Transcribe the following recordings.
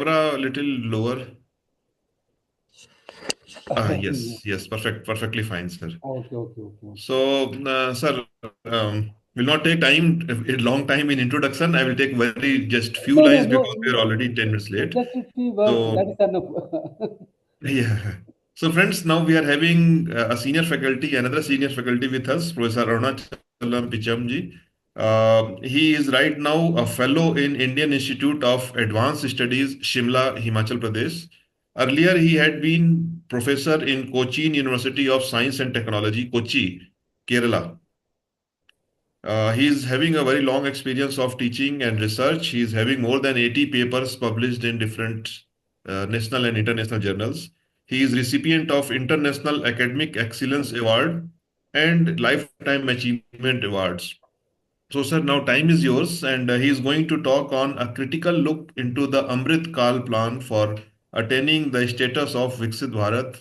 camera a little lower. Yeah. Yes, perfectly fine, sir. Okay. So, sir, will not take time, a long time in introduction. I will take very just few lines because we are already 10 minutes late. Just 3 words, So, that is enough. yeah. So, friends, now we are having a senior faculty, another senior faculty with us, Professor Arunachalam Pitchem ji. He is right now a fellow in Indian Institute of Advanced Studies, Shimla, Himachal Pradesh. Earlier, he had been professor in Cochin University of Science and Technology, Kochi, Kerala. He is having a very long experience of teaching and research. He is having more than 80 papers published in different national and international journals. He is recipient of International Academic Excellence Award and Lifetime Achievement Awards. So, sir, now time is yours, and he is going to talk on a critical look into the Amrit Kaal Plan for attaining the status of Viksit Bharat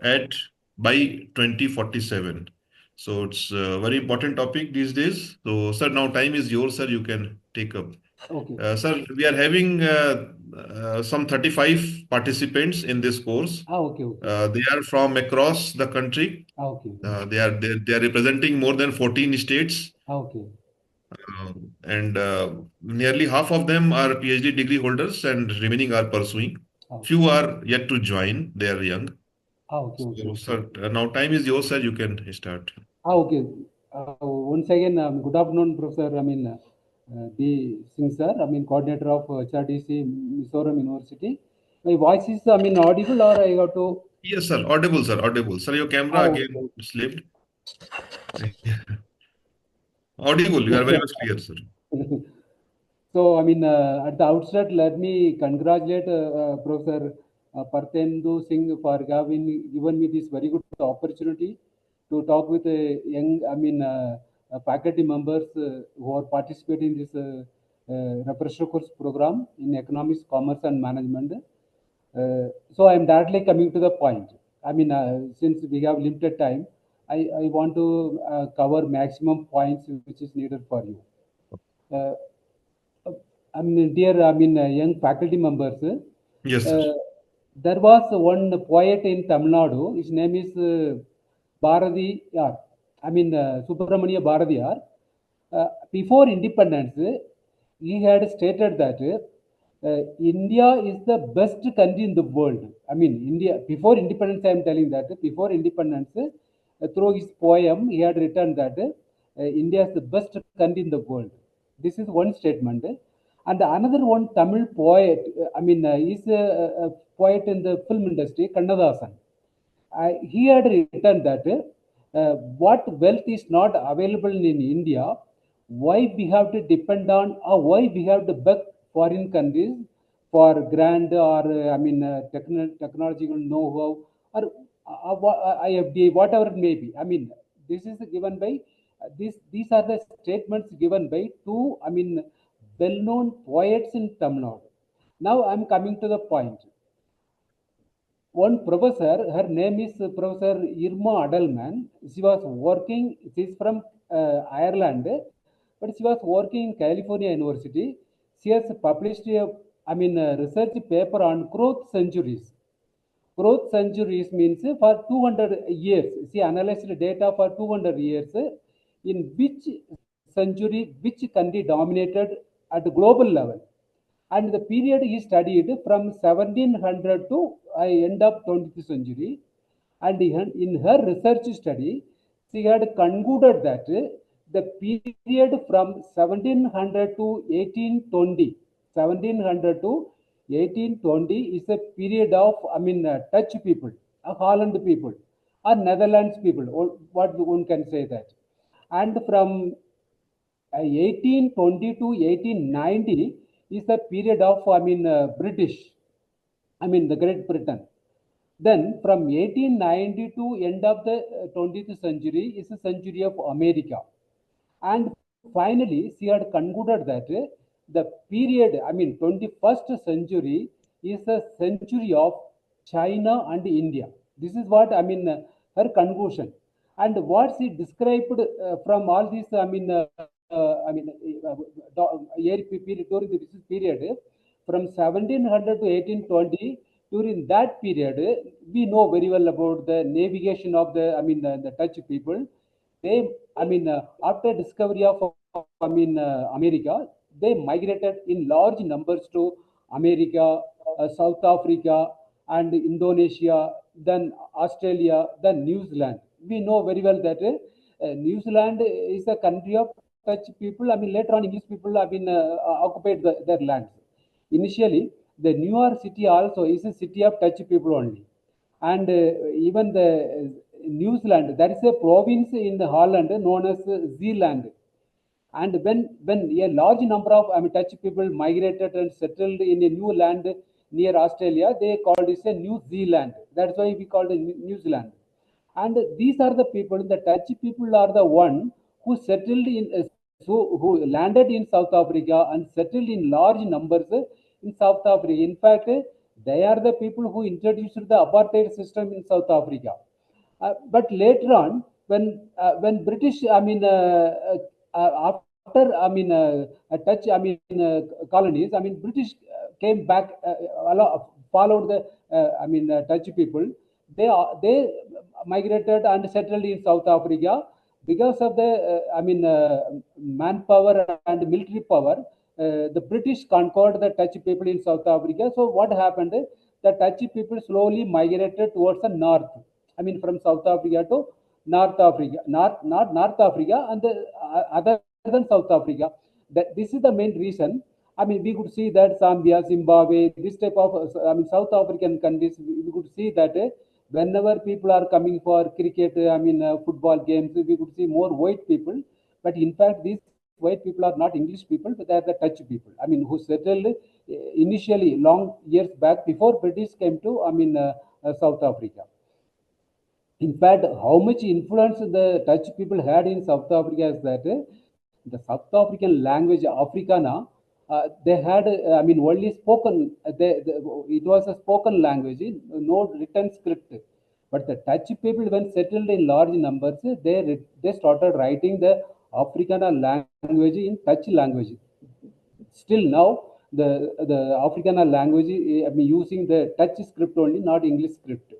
at by 2047. So it's a very important topic these days. So, sir, now time is yours, sir. You can take up. Okay. Sir, we are having some 35 participants in this course. Okay. They are from across the country. Okay. They are representing more than 14 states. Okay. And nearly half of them are PhD degree holders, and remaining are pursuing. Okay. Few are yet to join. They are young. So, Okay. sir, now time is yours, sir. You can start. Okay. Once again, good afternoon, Professor. The Singh sir. Coordinator of HRDC, Mizoram University. My voice is, audible, or I got to? Yes, sir. Audible, sir. Audible. Sir, your camera again Okay. slipped. Audible. You are very much clear, sir. So, at the outset, let me congratulate Professor Partendu Singh for having given me this very good opportunity to talk with young, faculty members who are participating in this refresher course program in economics, commerce, and management. So, I am directly coming to the point. Since we have limited time, I want to cover maximum points which is needed for you. Uh, young faculty members, Yes, sir. uh, there was one poet in Tamil Nadu. His name is Bharadiyar. Subramania Bharadiyar. Before independence, he had stated that India is the best country in the world. India, before independence, I am telling that before independence, through his poem, he had written that India is the best country in the world. This is one statement. And another one Tamil poet, is a poet in the film industry, Kannadasan. He had written that what wealth is not available in India, why we have to depend on, or why we have to beg foreign countries for grant or technological know-how or IFDA, whatever it may be. This is given by these are the statements given by two well-known poets in Tamil Nadu. Now I'm coming to the point. One professor, her name is Professor Irma Adelman. She was working, she's from Ireland, but she was working in California University. She has published a research paper on growth centuries. Growth centuries means for 200 years. She analyzed data for 200 years in which century, which country dominated at the global level. And the period he studied from 1700 to end of 20th century. And in her research study, she had concluded that the period from 1700 to 1820, 1700 to 1820 is a period of, Dutch people, Holland people, or Netherlands people, or what one can say that. And from 1820 to 1890 is the period of, British, the Great Britain. Then from 1890 to end of the 20th century is the century of America. And finally, she had concluded that the period, 21st century is the century of China and India. This is what, her conclusion. And what she described from all these, year period, during this period, from 1700 to 1820, during that period, we know very well about the navigation of the Dutch people. They, after discovery of, America, they migrated in large numbers to America, South Africa, and Indonesia, then Australia, then New Zealand. We know very well that New Zealand is a country of Dutch people. Later on, English people occupied their lands. Initially, the New York City also is a city of Dutch people only, and even the New Zealand, that is a province in the Holland known as Zealand. And when a large number of Dutch people migrated and settled in a new land near Australia, they called it a New Zealand. That's why we called it New Zealand. And these are the people, the Dutch people are the one who settled in, who landed in South Africa and settled in large numbers in South Africa. In fact, they are the people who introduced the apartheid system in South Africa. But later on, when British, after Dutch, colonies, British came back, followed the, Dutch people. They migrated and settled in South Africa because of the, manpower and military power. The British conquered the Dutch people in South Africa. So what happened? The Dutch people slowly migrated towards the north. From South Africa to North Africa, not North Africa, and the other than South Africa. That this is the main reason. We could see that Zambia, Zimbabwe, this type of South African countries, we could see that whenever people are coming for cricket, football games, we could see more white people. But in fact, these white people are not English people, but they are the Dutch people. Who settled initially long years back before British came to South Africa. In fact, how much influence the Dutch people had in South Africa is that the South African language, Afrikaner, they had, only spoken, it was a spoken language, no written script. But the Dutch people, when settled in large numbers, they started writing the Afrikaner language in Dutch language. Still now, the Afrikaner language, using the Dutch script only, not English script.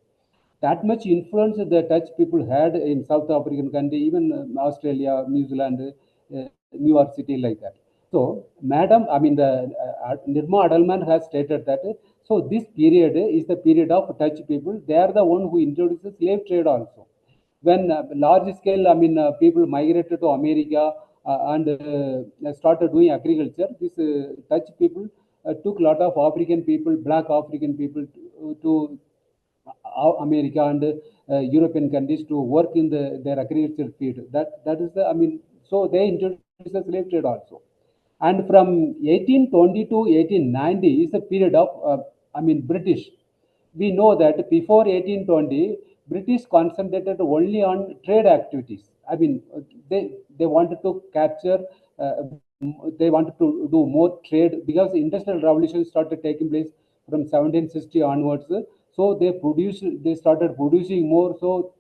That much influence the Dutch people had in South African country, even Australia, New Zealand, New York City, like that. So, Madam, Nirma Adalman has stated that. So, this period is the period of Dutch people. They are the one who introduced the slave trade also. When large scale, people migrated to America and started doing agriculture, these Dutch people took a lot of African people, black African people to America and European countries to work in their agricultural field. That is the so they introduced the slave trade also. And from 1820 to 1890 is a period of British. We know that before 1820, British concentrated only on trade activities. They wanted to capture. They wanted to do more trade because the industrial revolution started taking place from 1760 onwards. So they started producing more. So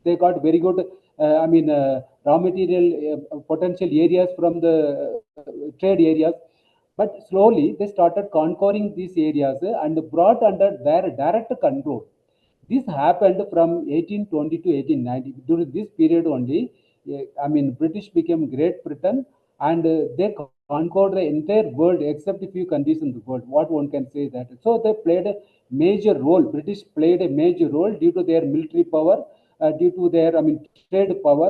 they got very good, raw material potential areas from the trade areas. But slowly they started conquering these areas and brought under their direct control. This happened from 1820 to 1890. During this period only, British became Great Britain, and they conquered the entire world except a few countries in the world. What one can say that. So they played a major role. British played a major role due to their military power, due to their trade power.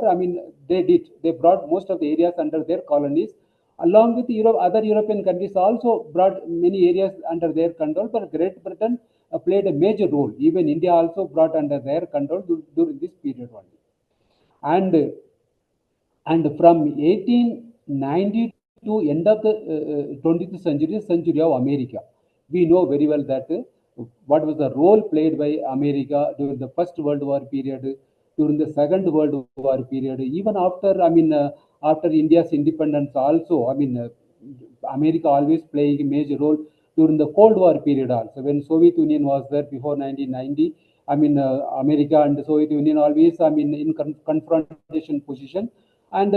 They brought most of the areas under their colonies. Along with Europe, other European countries also brought many areas under their control, but Great Britain played a major role. Even India also brought under their control during this period only. And from 1890 to end of the 20th century of America, we know very well that what was the role played by America during the First World War period, during the Second World War period, even after after India's independence also. America always playing a major role during the Cold War period also. When Soviet Union was there before 1990, America and the Soviet Union always in confrontation position. And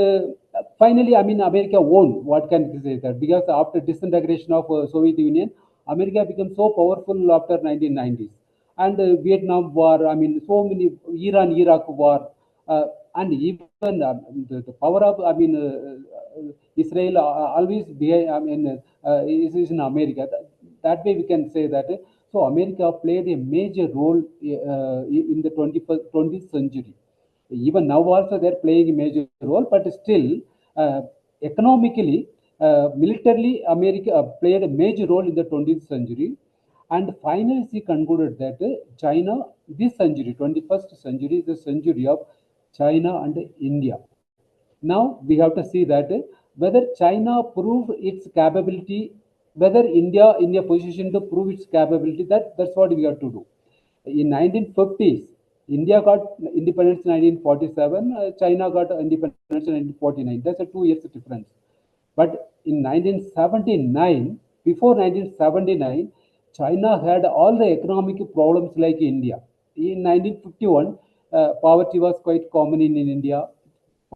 finally, America won. What can we say that? Because after disintegration of Soviet Union, America became so powerful after 1990s. And Vietnam War, I mean, so many, Iran-Iraq War, and even the power of, I mean, Israel always behind, I mean, is in America. That way we can say that. So America played a major role in the 20th century. Even now also they're playing a major role, but still economically, militarily, America played a major role in the 20th century. And finally, she concluded that China, this century, 21st century, is the century of China and India. Now we have to see that whether China proved its capability, whether India in a position to prove its capability, that's what we have to do. In 1950s, India got independence in 1947, China got independence in 1949. That's a 2 years difference. But in 1979, before 1979, China had all the economic problems like India. In 1951, poverty was quite common in India.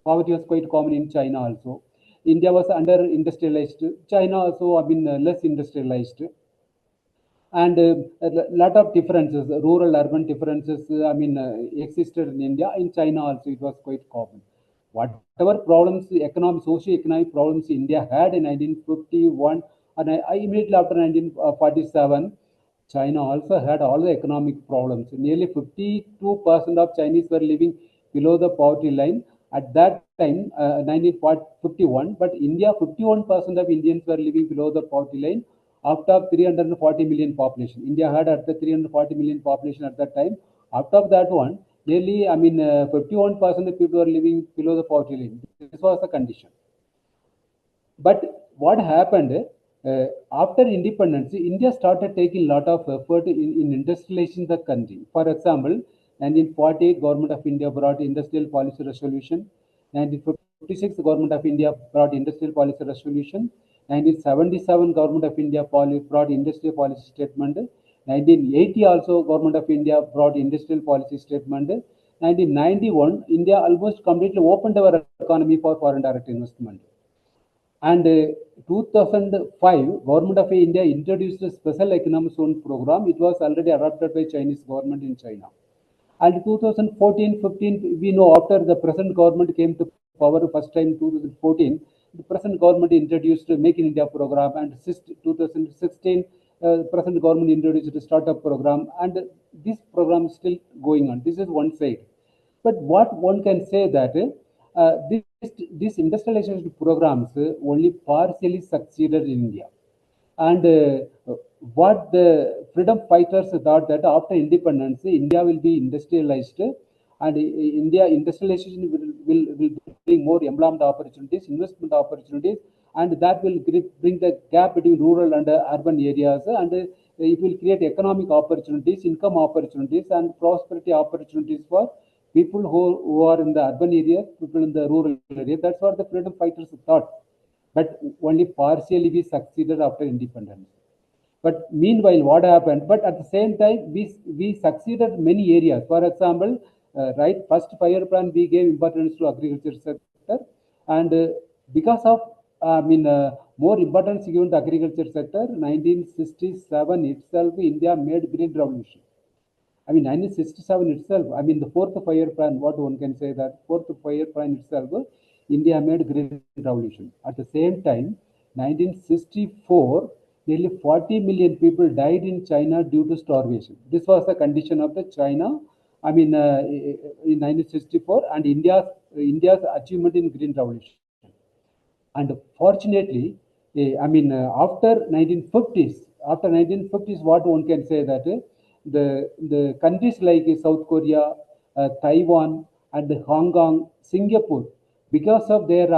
Poverty was quite common in China also. India was under industrialized. China also have been less industrialized. And a lot of differences, rural urban differences, I mean, existed in India. In China also, it was quite common. Whatever problems, economic, socio-economic problems India had in 1951, and I immediately after 1947, China also had all the economic problems. Nearly 52% of Chinese were living below the poverty line at that time, 1951. But India, 51% of Indians were living below the poverty line out of 340 million population. India had at the 340 million population at that time. Out of that one, nearly, I mean, 51% of people were living below the poverty line. This was the condition. But what happened after independence, India started taking a lot of effort in industrializing the country. For example, 1948, Government of India brought Industrial Policy Resolution. 1956, Government of India brought Industrial Policy Resolution. 1977, Government of India brought Industrial Policy Statement. 1980 also, Government of India brought Industrial Policy Statement. 1991, India almost completely opened our economy for foreign direct investment. And 2005, Government of India introduced a special economic zone program. It was already adopted by Chinese government in China. And 2014-15, we know after the present government came to power first time 2014, the present government introduced Make in India program, and 2016, present government introduced a startup program, and this program is still going on. This is one side. But what one can say that these industrialization programs only partially succeeded in India. And what the freedom fighters thought that after independence, India will be industrialized, and India industrialization will bring more employment opportunities, investment opportunities, and that will bring the gap between rural and urban areas, and it will create economic opportunities, income opportunities, and prosperity opportunities for people who are in the urban area, people in the rural area. That's what the freedom fighters thought. But only partially we succeeded after independence. But meanwhile, what happened? But at the same time, we succeeded many areas. For example, right, first fire plan we gave importance to agriculture sector, and because of more importance given to agriculture sector, 1967 itself, India made green revolution. I mean, 1967 itself, I mean, the fourth fire plan, what one can say that fourth fire plan itself, India made green revolution. At the same time, 1964, nearly 40 million people died in China due to starvation. This was the condition of the China, I mean, in 1964, and India's achievement in green revolution. And fortunately, after 1950s, what one can say that the countries like South Korea, Taiwan, and Hong Kong, Singapore, because of their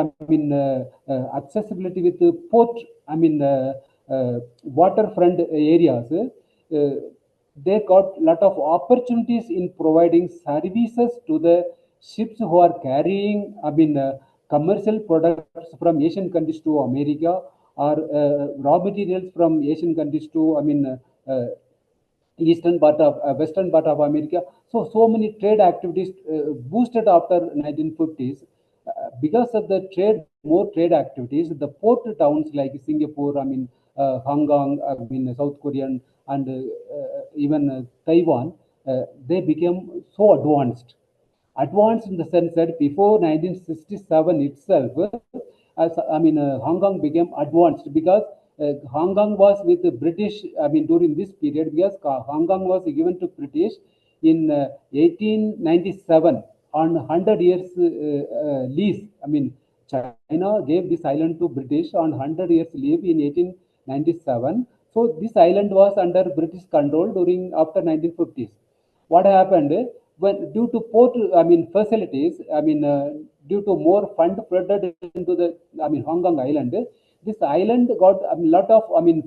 accessibility with the port, waterfront areas, they got a lot of opportunities in providing services to the ships who are carrying, commercial products from Asian countries to America, or raw materials from Asian countries to, eastern part of western part of America. So many trade activities boosted after 1950s. Because of the more trade activities, the port towns like Singapore, Hong Kong, I mean South Korean, and even Taiwan, they became so advanced. Advanced in the sense that before 1967 itself, Hong Kong became advanced because Hong Kong was with the British. I mean, during this period, because Hong Kong was given to British in 1897 on 100 years lease. I mean, China gave this island to British on 100 years leave in 1897. So this island was under British control during after 1950s. What happened when due to port facilities, due to more fund flooded into the Hong Kong island, this island got a lot of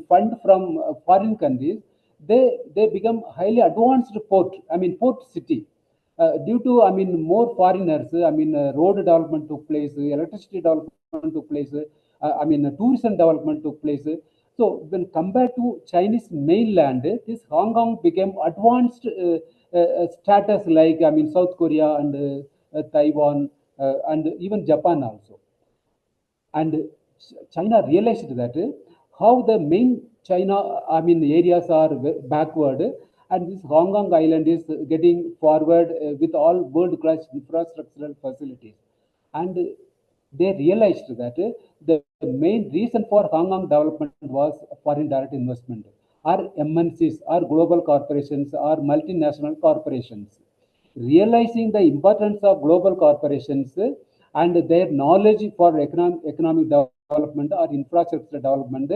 fund from foreign countries. They become highly advanced port city. Due to more foreigners, road development took place, electricity development took place, tourism development took place. So when compared to Chinese mainland, this Hong Kong became advanced status like South Korea and Taiwan and even Japan also. And China realized that how the main China areas are backward, and this Hong Kong island is getting forward with all world class infrastructural facilities. And they realized that the main reason for Hong Kong development was foreign direct investment, or MNCs, or global corporations, or multinational corporations. Realizing the importance of global corporations and their knowledge for economic development or infrastructure development,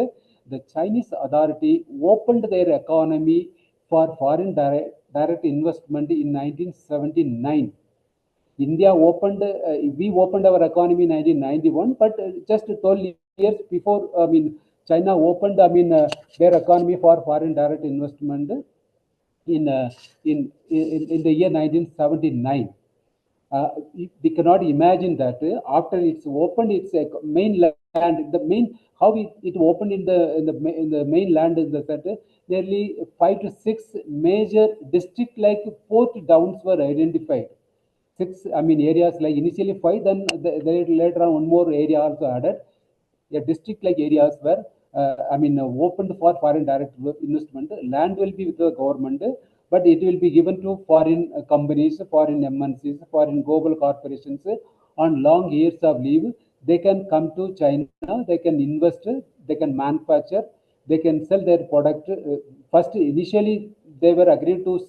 the Chinese authority opened their economy for foreign direct investment in 1979. India opened, we opened our economy in 1991, but just 12 years before, China opened, their economy for foreign direct investment in, in the year 1979. We cannot imagine that after it's opened its mainland, the main how it opened in the mainland is that nearly 5 to 6 major district like port towns were identified. Six, areas like initially 5, then later on one more area also added. A district like areas where opened for foreign direct investment. Land will be with the government, but it will be given to foreign companies, foreign MNCs, foreign global corporations on long years of leave. They can come to China, they can invest, they can manufacture, they can sell their product. First, initially, they were agreed to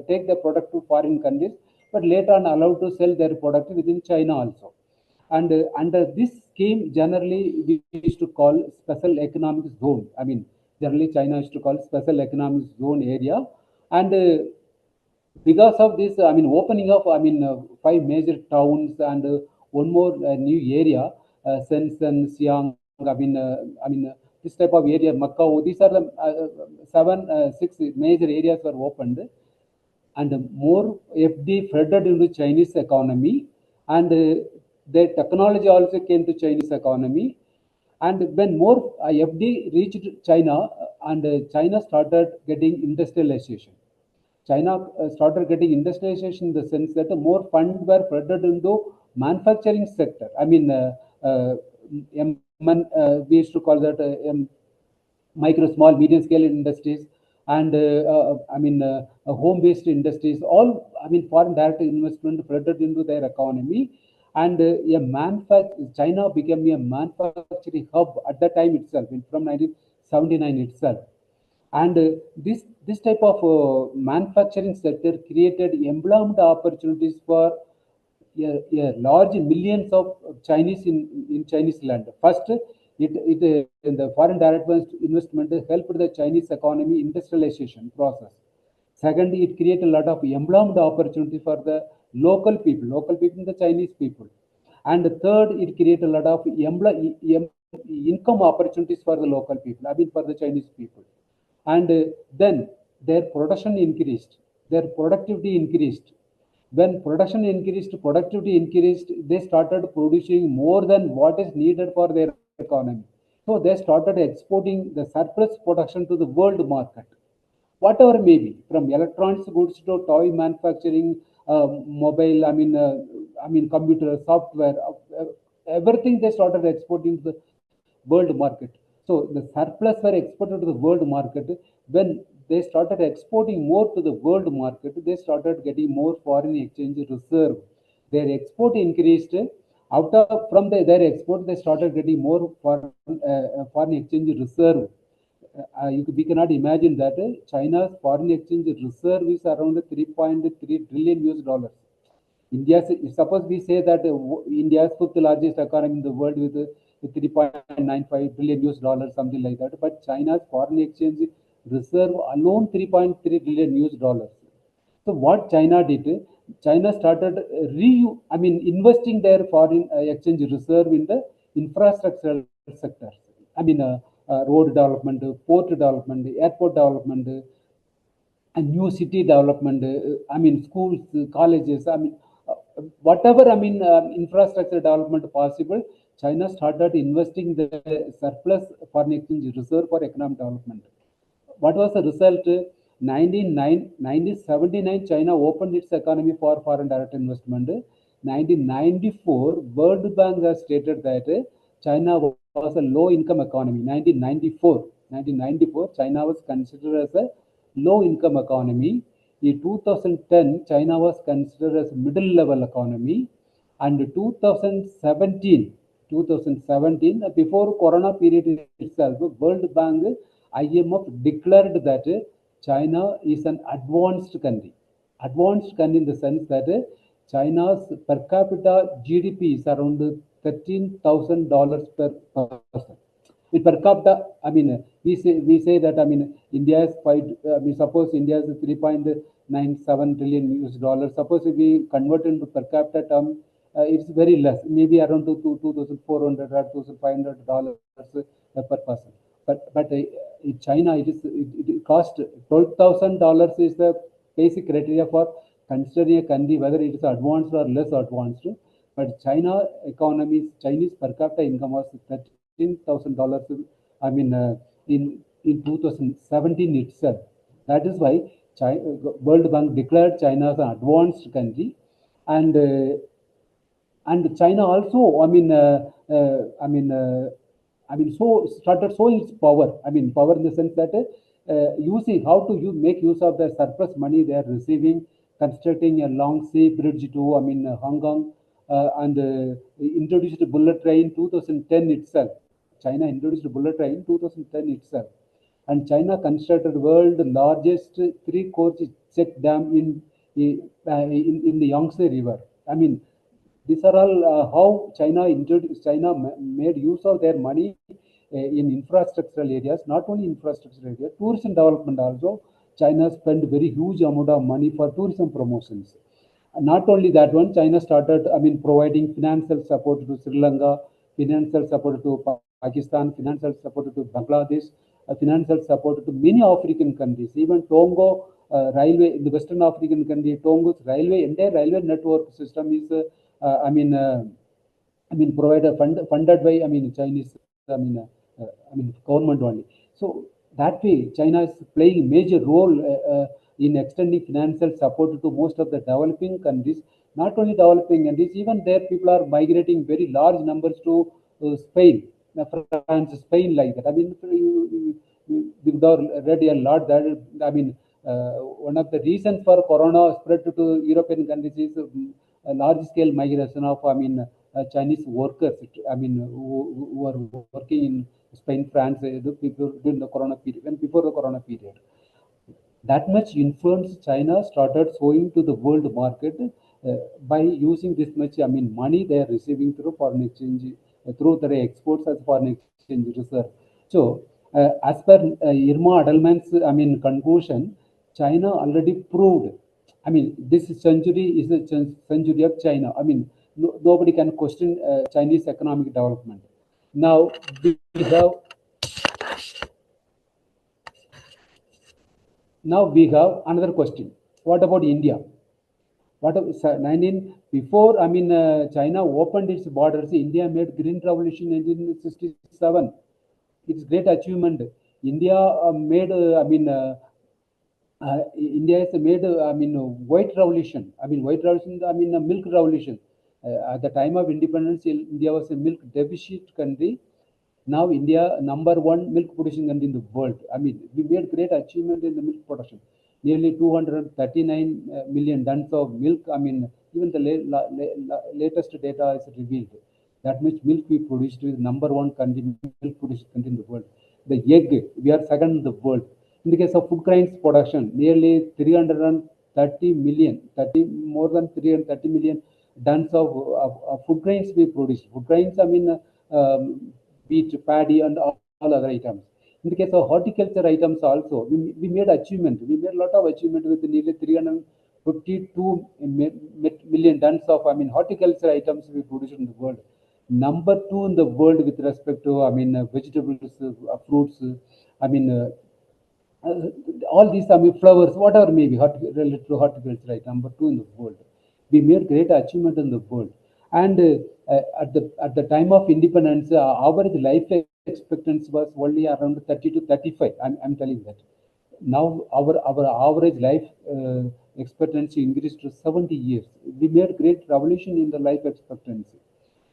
take the product to foreign countries, but later on allowed to sell their product within China also. And under this scheme, generally we used to call special economic zone. Generally China used to call special economic zone area. And because of this, opening of 5 major towns and one more new area, Shenzhen, Xi'an, this type of area, Macau. These are the 6 major areas were opened, and more FD flooded into Chinese economy, and the technology also came to Chinese economy. And when more FD reached China, and China started getting industrialization. China started getting industrialization in the sense that more funds were flooded into manufacturing sector. We used to call that micro, small, medium scale industries, and home-based industries. All foreign direct investment flooded into their economy, and China became a manufacturing hub at that time itself, from 1979 itself. And this type of manufacturing sector created emblematic opportunities for large millions of Chinese in Chinese land. First, in the foreign direct investment helped the Chinese economy industrialization process. Second, it created a lot of emblematic opportunity for the local people, the Chinese people. And third, it created a lot of income opportunities for the local people, for the Chinese people. And then their production increased, their productivity increased. When production increased, productivity increased, they started producing more than what is needed for their economy. So they started exporting the surplus production to the world market. Whatever may be, from electronics goods to toy manufacturing, mobile, computer, software, everything they started exporting to the world market. So the surplus were exported to the world market. When they started exporting more to the world market, they started getting more foreign exchange reserve. Their export increased. Out of from their export, they started getting more foreign exchange reserve. We cannot imagine that China's foreign exchange reserve is around 3.3 trillion US dollars. India, suppose we say that India's fifth largest economy in the world with 3.95 trillion US dollars, something like that. But China's foreign exchange reserve alone 3.3 trillion US dollars. So what China did, China started investing their foreign exchange reserve in the infrastructural sectors. Road development, port development, airport development, and new city development. Schools, colleges. Whatever infrastructure development possible. China started investing the surplus foreign exchange reserve for economic development. What was the result? 1979, China opened its economy for foreign direct investment. 1994, World Bank has stated that China was a low-income economy. 1994, China was considered as a low-income economy. In 2010, China was considered as a middle-level economy. And 2017, before Corona period itself, World Bank, IMF declared that China is an advanced country. Advanced country in the sense that China's per capita GDP is around $13,000 per person. With per capita, we say that India is suppose India is 3.97 trillion US dollars. Suppose if we convert into per capita term, it's very less, maybe around $2,400 or $2,500 per person. But in China, it costs $12,000 is the basic criteria for considering a country whether it is advanced or less advanced. But Chinese per capita income was $13,000. In 2017 itself. That is why World Bank declared China as an advanced country, and China also, so started showing its power. Power in the sense that using how to make use of the surplus money they are receiving, constructing a long sea bridge to Hong Kong, and introduced a bullet train 2010 itself. China introduced a bullet train in 2010 itself, and China constructed the world's largest three-coach check dam in the Yangtze River. These are all how China made use of their money in infrastructural areas. Not only infrastructure areas, tourism development also. China spent very huge amount of money for tourism promotions. And not only that one, China started providing financial support to Sri Lanka, financial support to Pakistan, financial support to Bangladesh, financial support to many African countries. Even Tongo railway in the Western African country, Tongo's entire railway network system is provided funded by Chinese government only. So that way, China is playing a major role in extending financial support to most of the developing countries. Not only developing countries, even there people are migrating very large numbers to Spain, France, Spain, like that. We've read a lot that one of the reasons for Corona spread to European countries is a large scale migration of Chinese workers. Who are working in Spain, France, the people during the Corona period and before the Corona period. That much influence China started showing to the world market by using this much money they are receiving through foreign exchange, through their exports as foreign exchange reserve. So as per Irma Edelman's conclusion, China already proved. This century is the century of China. Nobody can question Chinese economic development. Now we have another question. What about India? Before China opened its borders, India made green revolution in 1967. It's great achievement. India India has made white revolution. White revolution. A milk revolution. At the time of independence, India was a milk deficit country. Now India #1 milk producing country in the world. I mean, we made great achievement in the milk production. Nearly 239 million tons of milk. I mean, even the latest data is revealed. That much milk we produced is #1 country, milk producing country in the world. The egg, we are second in the world. In the case of food grains production, nearly 330 million, 30 more than 330 million tons of food grains we produce. Food grains, I mean, wheat, paddy, and all other items. In the case of horticulture items also, we made achievement. We made a lot of achievement with nearly 352 million tons of, I mean, horticulture items we produce in the world. #2 in the world with respect to, I mean, vegetables, fruits, I mean, uh, all these, I mean, flowers, whatever may be, related to horticulture, right? #2 in the world. We made great achievement in the world. And at the time of independence, average life expectancy was only around 30 to 35. I'm telling that. Now our average life expectancy increased to 70 years. We made great revolution in the life expectancy.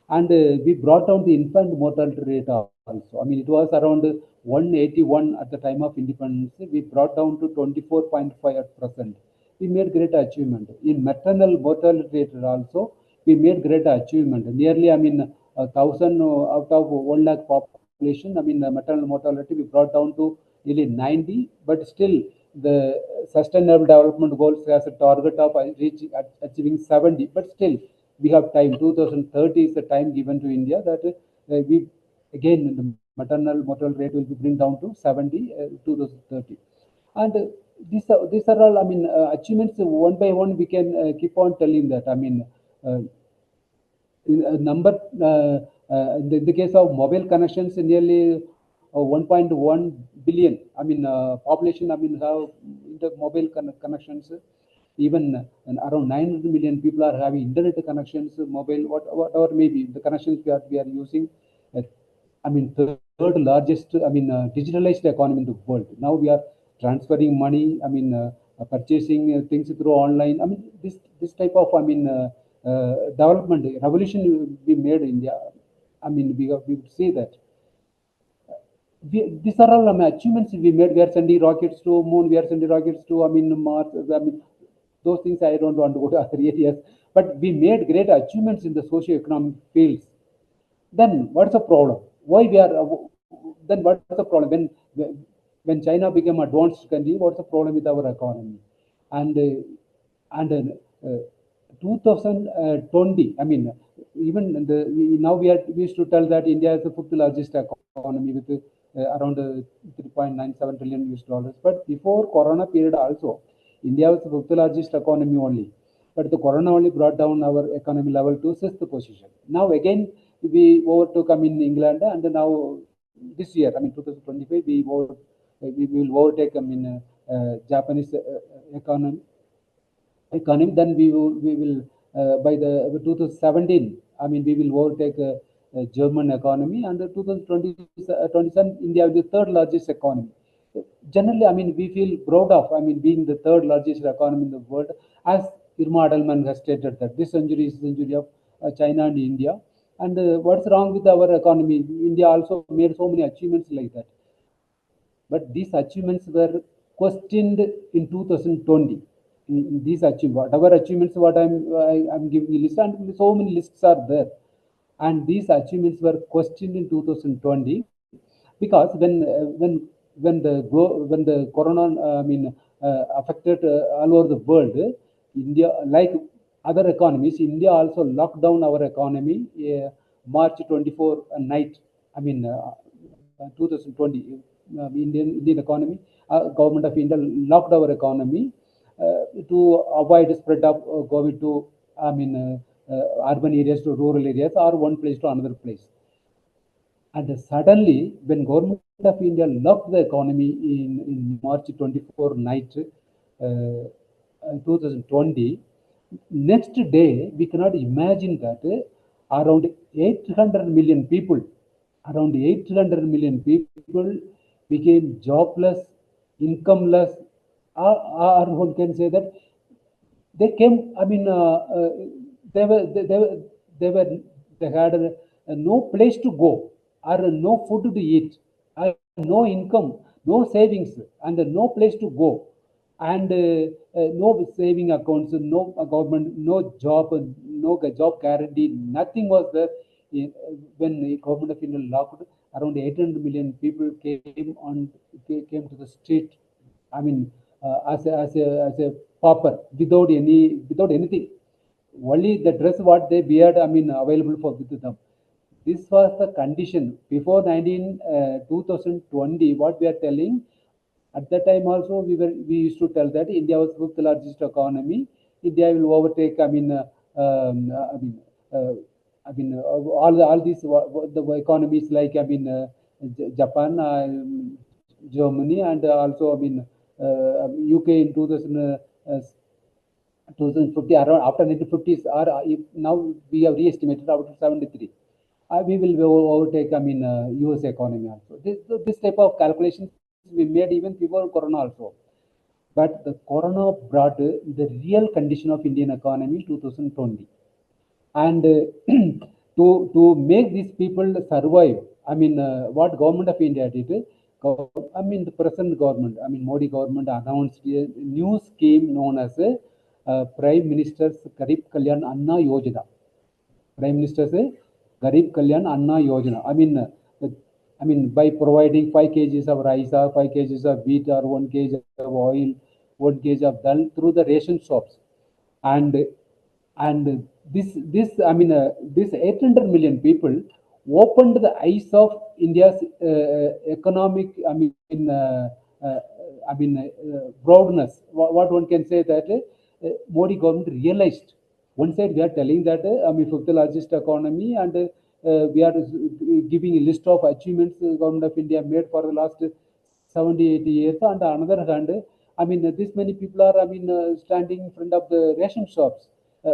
And we brought down the infant mortality rate also. I mean, it was around 181 at the time of independence. We brought down to 24.5 at present. We made great achievement. In maternal mortality rate also, we made great achievement. Nearly, I mean, 1,000 out of 1 lakh population, I mean, maternal mortality, we brought down to nearly 90, but still the Sustainable Development Goals has a target of reaching, achieving 70, but still we have time. 2030 is the time given to India that we again the maternal mortality rate will be bring down to 70 2030. And these are all, I mean, achievements one by one. We can keep on telling that. I mean, uh, in number in the case of mobile connections, nearly 1.1 billion. I mean, population. I mean, have the mobile connections. Even around 900 million people are having internet connections, mobile, whatever may be the connections we are using. Uh, I mean, third largest, I mean, digitalized economy in the world. Now we are transferring money. I mean, purchasing things through online. I mean, this type of, I mean, development revolution we made in India. I mean, we would say that these are all, I mean, achievements we made. We are sending rockets to moon. We are sending rockets to, I mean, Mars. I mean, those things I don't want to go to other areas. But we made great achievements in the socio-economic fields. Then what's the problem? Why we are? Then what's the problem when China became advanced country? What's the problem with our economy? And uh, 2020. I mean, even now we used to tell that India is the fifth largest economy with around 3.97 trillion US dollars. But before Corona period also, India was the fifth largest economy only. But the Corona only brought down our economy level to sixth position. Now again we overtook, I mean, England, and now this year, I mean 2025, we will overtake, I mean, Japanese economy. Then we will by the 2017, I mean, we will overtake German economy, and 2027 India will be the third largest economy. Generally, I mean, we feel proud of, I mean, being the third largest economy in the world, as Irma Adelman has stated that this century is the century of China and India. And what's wrong with our economy? India also made so many achievements like that, but these achievements were questioned in 2020. These achievements, whatever achievements, I'm giving a list, and so many lists are there, and these achievements were questioned in 2020, because when the corona, I mean, affected all over the world, India, like other economies, India also locked down our economy March 24 night. I mean, 2020, Indian economy, government of India locked our economy to avoid spread of COVID to, I mean, urban areas to rural areas, or one place to another place. And suddenly, when government of India locked the economy in March 24 night, 2020, next day we cannot imagine that around 800 million people, around 800 million people became jobless, incomeless, or one can say that they came. I mean, they were they had no place to go. or no food to eat, or no income, no savings, and no place to go, and no saving accounts, no government, no job, no job guarantee, nothing was there. When the government of India locked, around 800 million people came to the street. I mean, as a pauper, without anything, only the dress what they wear, I mean, available for with them. This was the condition before 2020. What we are telling at that time also, we used to tell that India was fifth largest economy. India will overtake. Um, uh, I mean, uh, all these the economies like Japan, Germany, and also UK in 2050, around after 1950s, or now we have re-estimated out to 73. We will overtake, US economy also. This type of calculations we made even before Corona also. But the Corona brought the real condition of Indian economy 2020. And to make these people survive, what government of India did, the present government, Modi government announced a new scheme known as Prime Minister's Garib Kalyan Anna Yojana. Prime Minister say Garib Kalyan Anna Yojana. By providing 5 kgs of rice or 5 kgs of wheat or 1 kg of oil, 1 kg of dal through the ration shops, and this 800 million people opened the eyes of India's economic, broadness. What one can say that Modi government realized. One side we are telling that fifth largest economy, and we are giving a list of achievements government of India made for the last 70, 80 years. On the another hand, this many people are, standing in front of the ration shops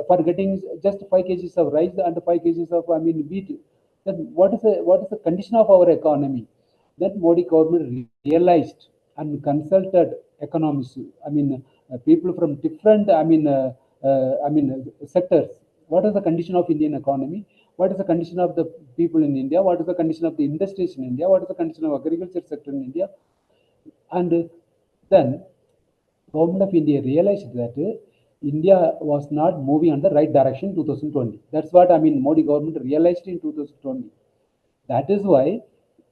for getting just 5 kgs of rice and 5 kgs of, wheat. Then what is the condition of our economy? That Modi government realized and consulted economists. People from different, sectors. What is the condition of Indian economy? What is the condition of the people in India? What is the condition of the industries in India? What is the condition of agriculture sector in India? And then government of India realized that India was not moving on the right direction in 2020. That's what Modi government realized in 2020. That is why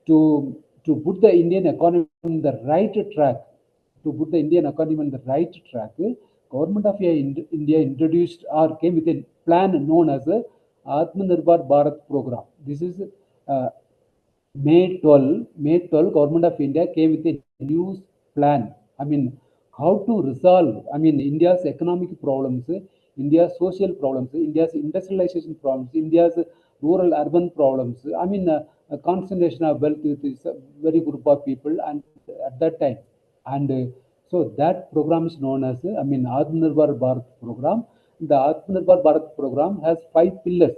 to put the Indian economy on the right track, government of India introduced or came with a plan known as a Atmanirbhar Bharat program. This is uh, May 12, Government of India came with a new plan. How to resolve, India's economic problems, India's social problems, India's industrialization problems, India's rural urban problems. A concentration of wealth with a very group of people, and at that time, and so that program is known as, Atmanirbhar Bharat program. The Atmanirbhar Bharat program has 5 pillars.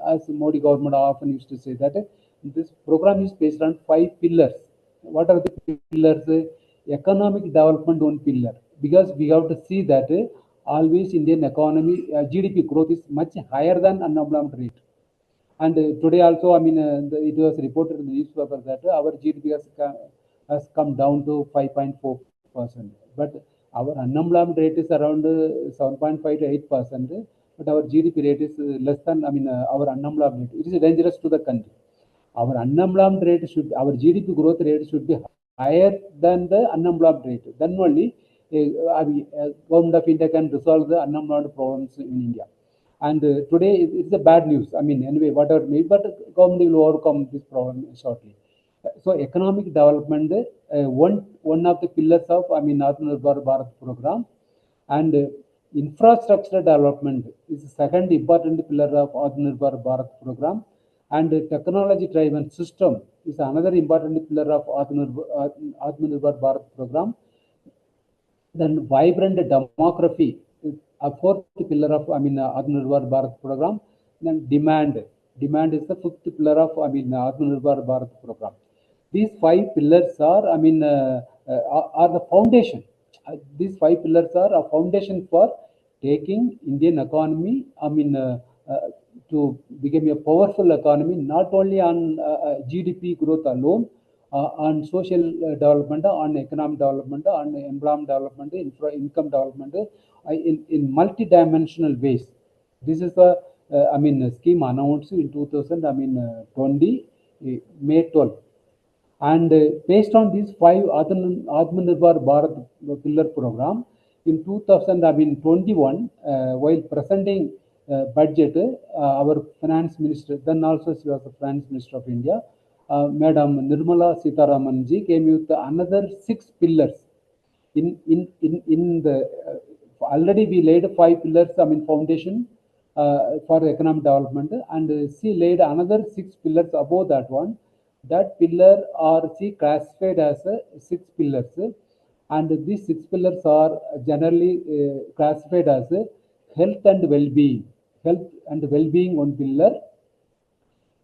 As Modi government often used to say that this program is based on 5 pillars. What are the pillars? Economic development, one pillar, because we have to see that always Indian economy GDP growth is much higher than unemployment rate. And today also, it was reported in the newspaper that our GDP has come down to 5.4%. But our unemployment rate is around 7.5 to 8%. But our GDP rate is less than, our unemployment rate. It is dangerous to the country. Our unemployment rate our GDP growth rate should be higher than the unemployment rate. Then only government of India can resolve the unemployment problems in India. And today it's a bad news. Anyway, whatever it may be, but government will overcome this problem shortly. So economic development, one of the pillars of Atmanirbhar Bharat program, and infrastructure development is the second important pillar of Atmanirbhar Bharat program, and technology driven system is another important pillar of Atmanirbhar Bharat program. Then vibrant demography is a fourth pillar of Atmanirbhar Bharat program. Then demand is the fifth pillar of Atmanirbhar Bharat program. These 5 pillars are the foundation. These 5 pillars are a foundation for taking Indian economy to become a powerful economy, not only on GDP growth alone, on social development, on economic development, on employment development, income development, in multi-dimensional ways. This is the scheme announced in 2020, May 12. And based on these 5 Atmanirbhar Bharat pillar program, in 2021, while presenting budget, our finance minister, then also she was the finance minister of India, Madam Nirmala Sitharaman ji came with another 6 pillars. In the already we laid 5 pillars, foundation for economic development, and she laid another 6 pillars above that one. That pillar are she classified as 6 pillars, and these 6 pillars are generally classified as health and well-being. Health and well-being one pillar,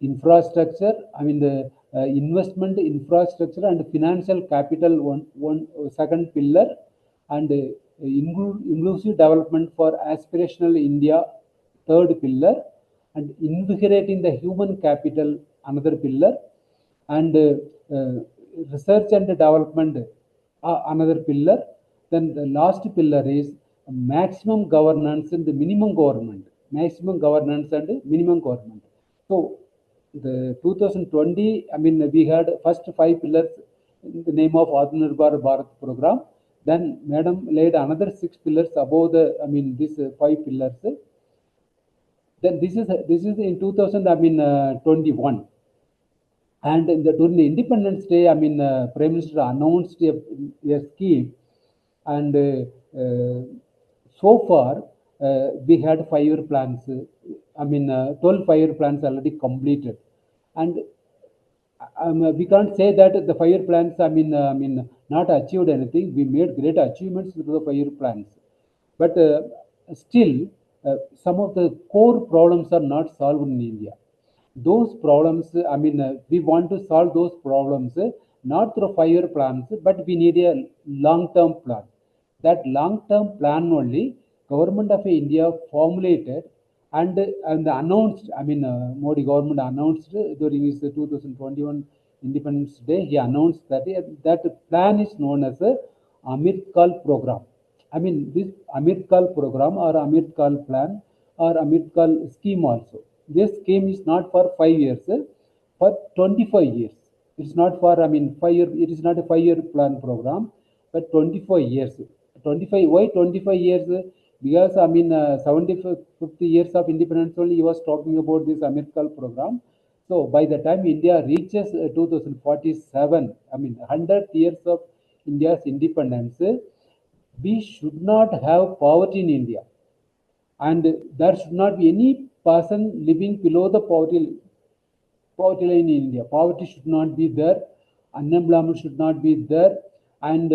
infrastructure, the investment infrastructure and financial capital one second pillar, and inclusive development for aspirational India third pillar, and invigorating the human capital another pillar, and research and development another pillar. Then the last pillar is maximum governance and minimum government. Maximum governance and minimum government. So the 2020, we had first 5 pillars in the name of Atmanirbhar Bharat program. Then Madam laid another 6 pillars above the, these 5 pillars. Then this is in 2021. And during the Independence Day, Prime Minister announced a scheme, and so far we had 5-year plans. 12 5-year plans already completed, and we can't say that the 5-year plans not achieved anything. We made great achievements through the 5-year plans, but still some of the core problems are not solved in India. Those problems, we want to solve those problems not through 5-year plans, but we need a long-term plan. That long-term plan only Government of India formulated and announced. Modi government announced during his 2021 Independence Day. He announced that that plan is known as a Amrit Kaal program. This Amrit Kaal program or Amrit Kaal plan or Amrit Kaal scheme also. This scheme is not for 5 years, for 25 years. It's not for 5 year. It is not a 5-year plan program, but 25 years. 25. Why 25 years? Because 75th years of independence only he was talking about this Amrit Kaal program. So by the time India reaches 2047, 100th years of India's independence, we should not have poverty in India, and there should not be any person living below the poverty line in India. Poverty should not be there, unemployment should not be there, and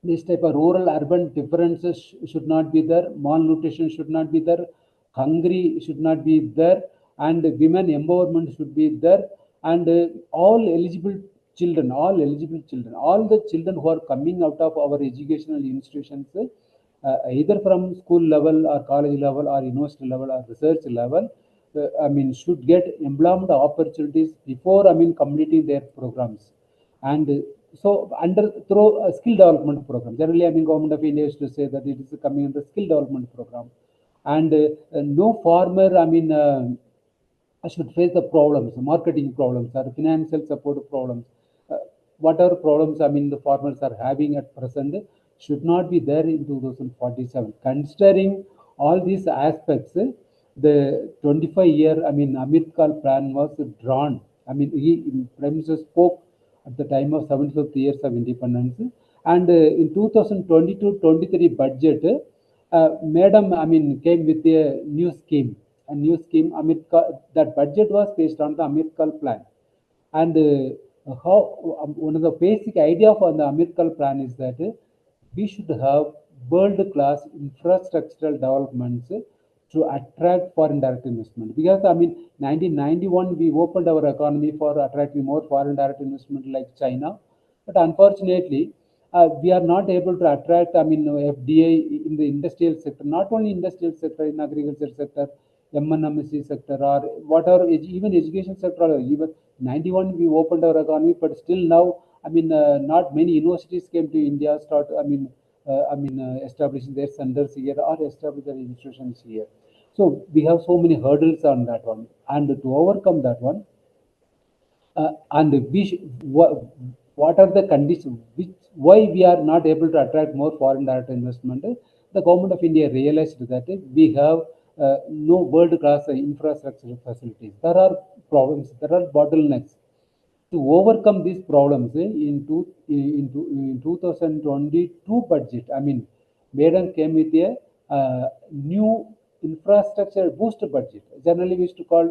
this type of rural-urban differences should not be there, malnutrition should not be there, hungry should not be there, and women empowerment should be there, and all the children who are coming out of our educational institutions, either from school level or college level or university level or research level, should get employment opportunities before completing their programs. And so through a skill development program. Generally, Government of India used to say that it is coming under skill development program, and no farmer should face the problems, marketing problems or financial support problems. Whatever problems the farmers are having at present should not be there in 2047. Considering all these aspects, the 25-year Amrit Kaal plan was drawn. Prime Minister spoke at the time of 75th years of independence, and in 2022-23 budget, Madam came with a new scheme. Amrit Kaal, that budget was based on the Amrit Kaal plan, and one of the basic idea of the Amrit Kaal plan is that we should have world-class infrastructural developments to attract foreign direct investment. Because 1991 we opened our economy for attracting more foreign direct investment like China, but unfortunately we are not able to attract FDI in the industrial sector, not only industrial sector, in agriculture sector, MNMC sector or whatever, even education sector, or even 91 we opened our economy, but still now, not many universities came to India, establishing their centers here or establish their institutions here. So we have so many hurdles on that one, and to overcome that one, and what are the conditions why we are not able to attract more foreign direct investment? The government of India realized that we have no world class infrastructure facilities. There are problems, there are bottlenecks. To overcome these problems, in 2022 budget, Madam came with a new infrastructure boost budget. Generally, we used to call,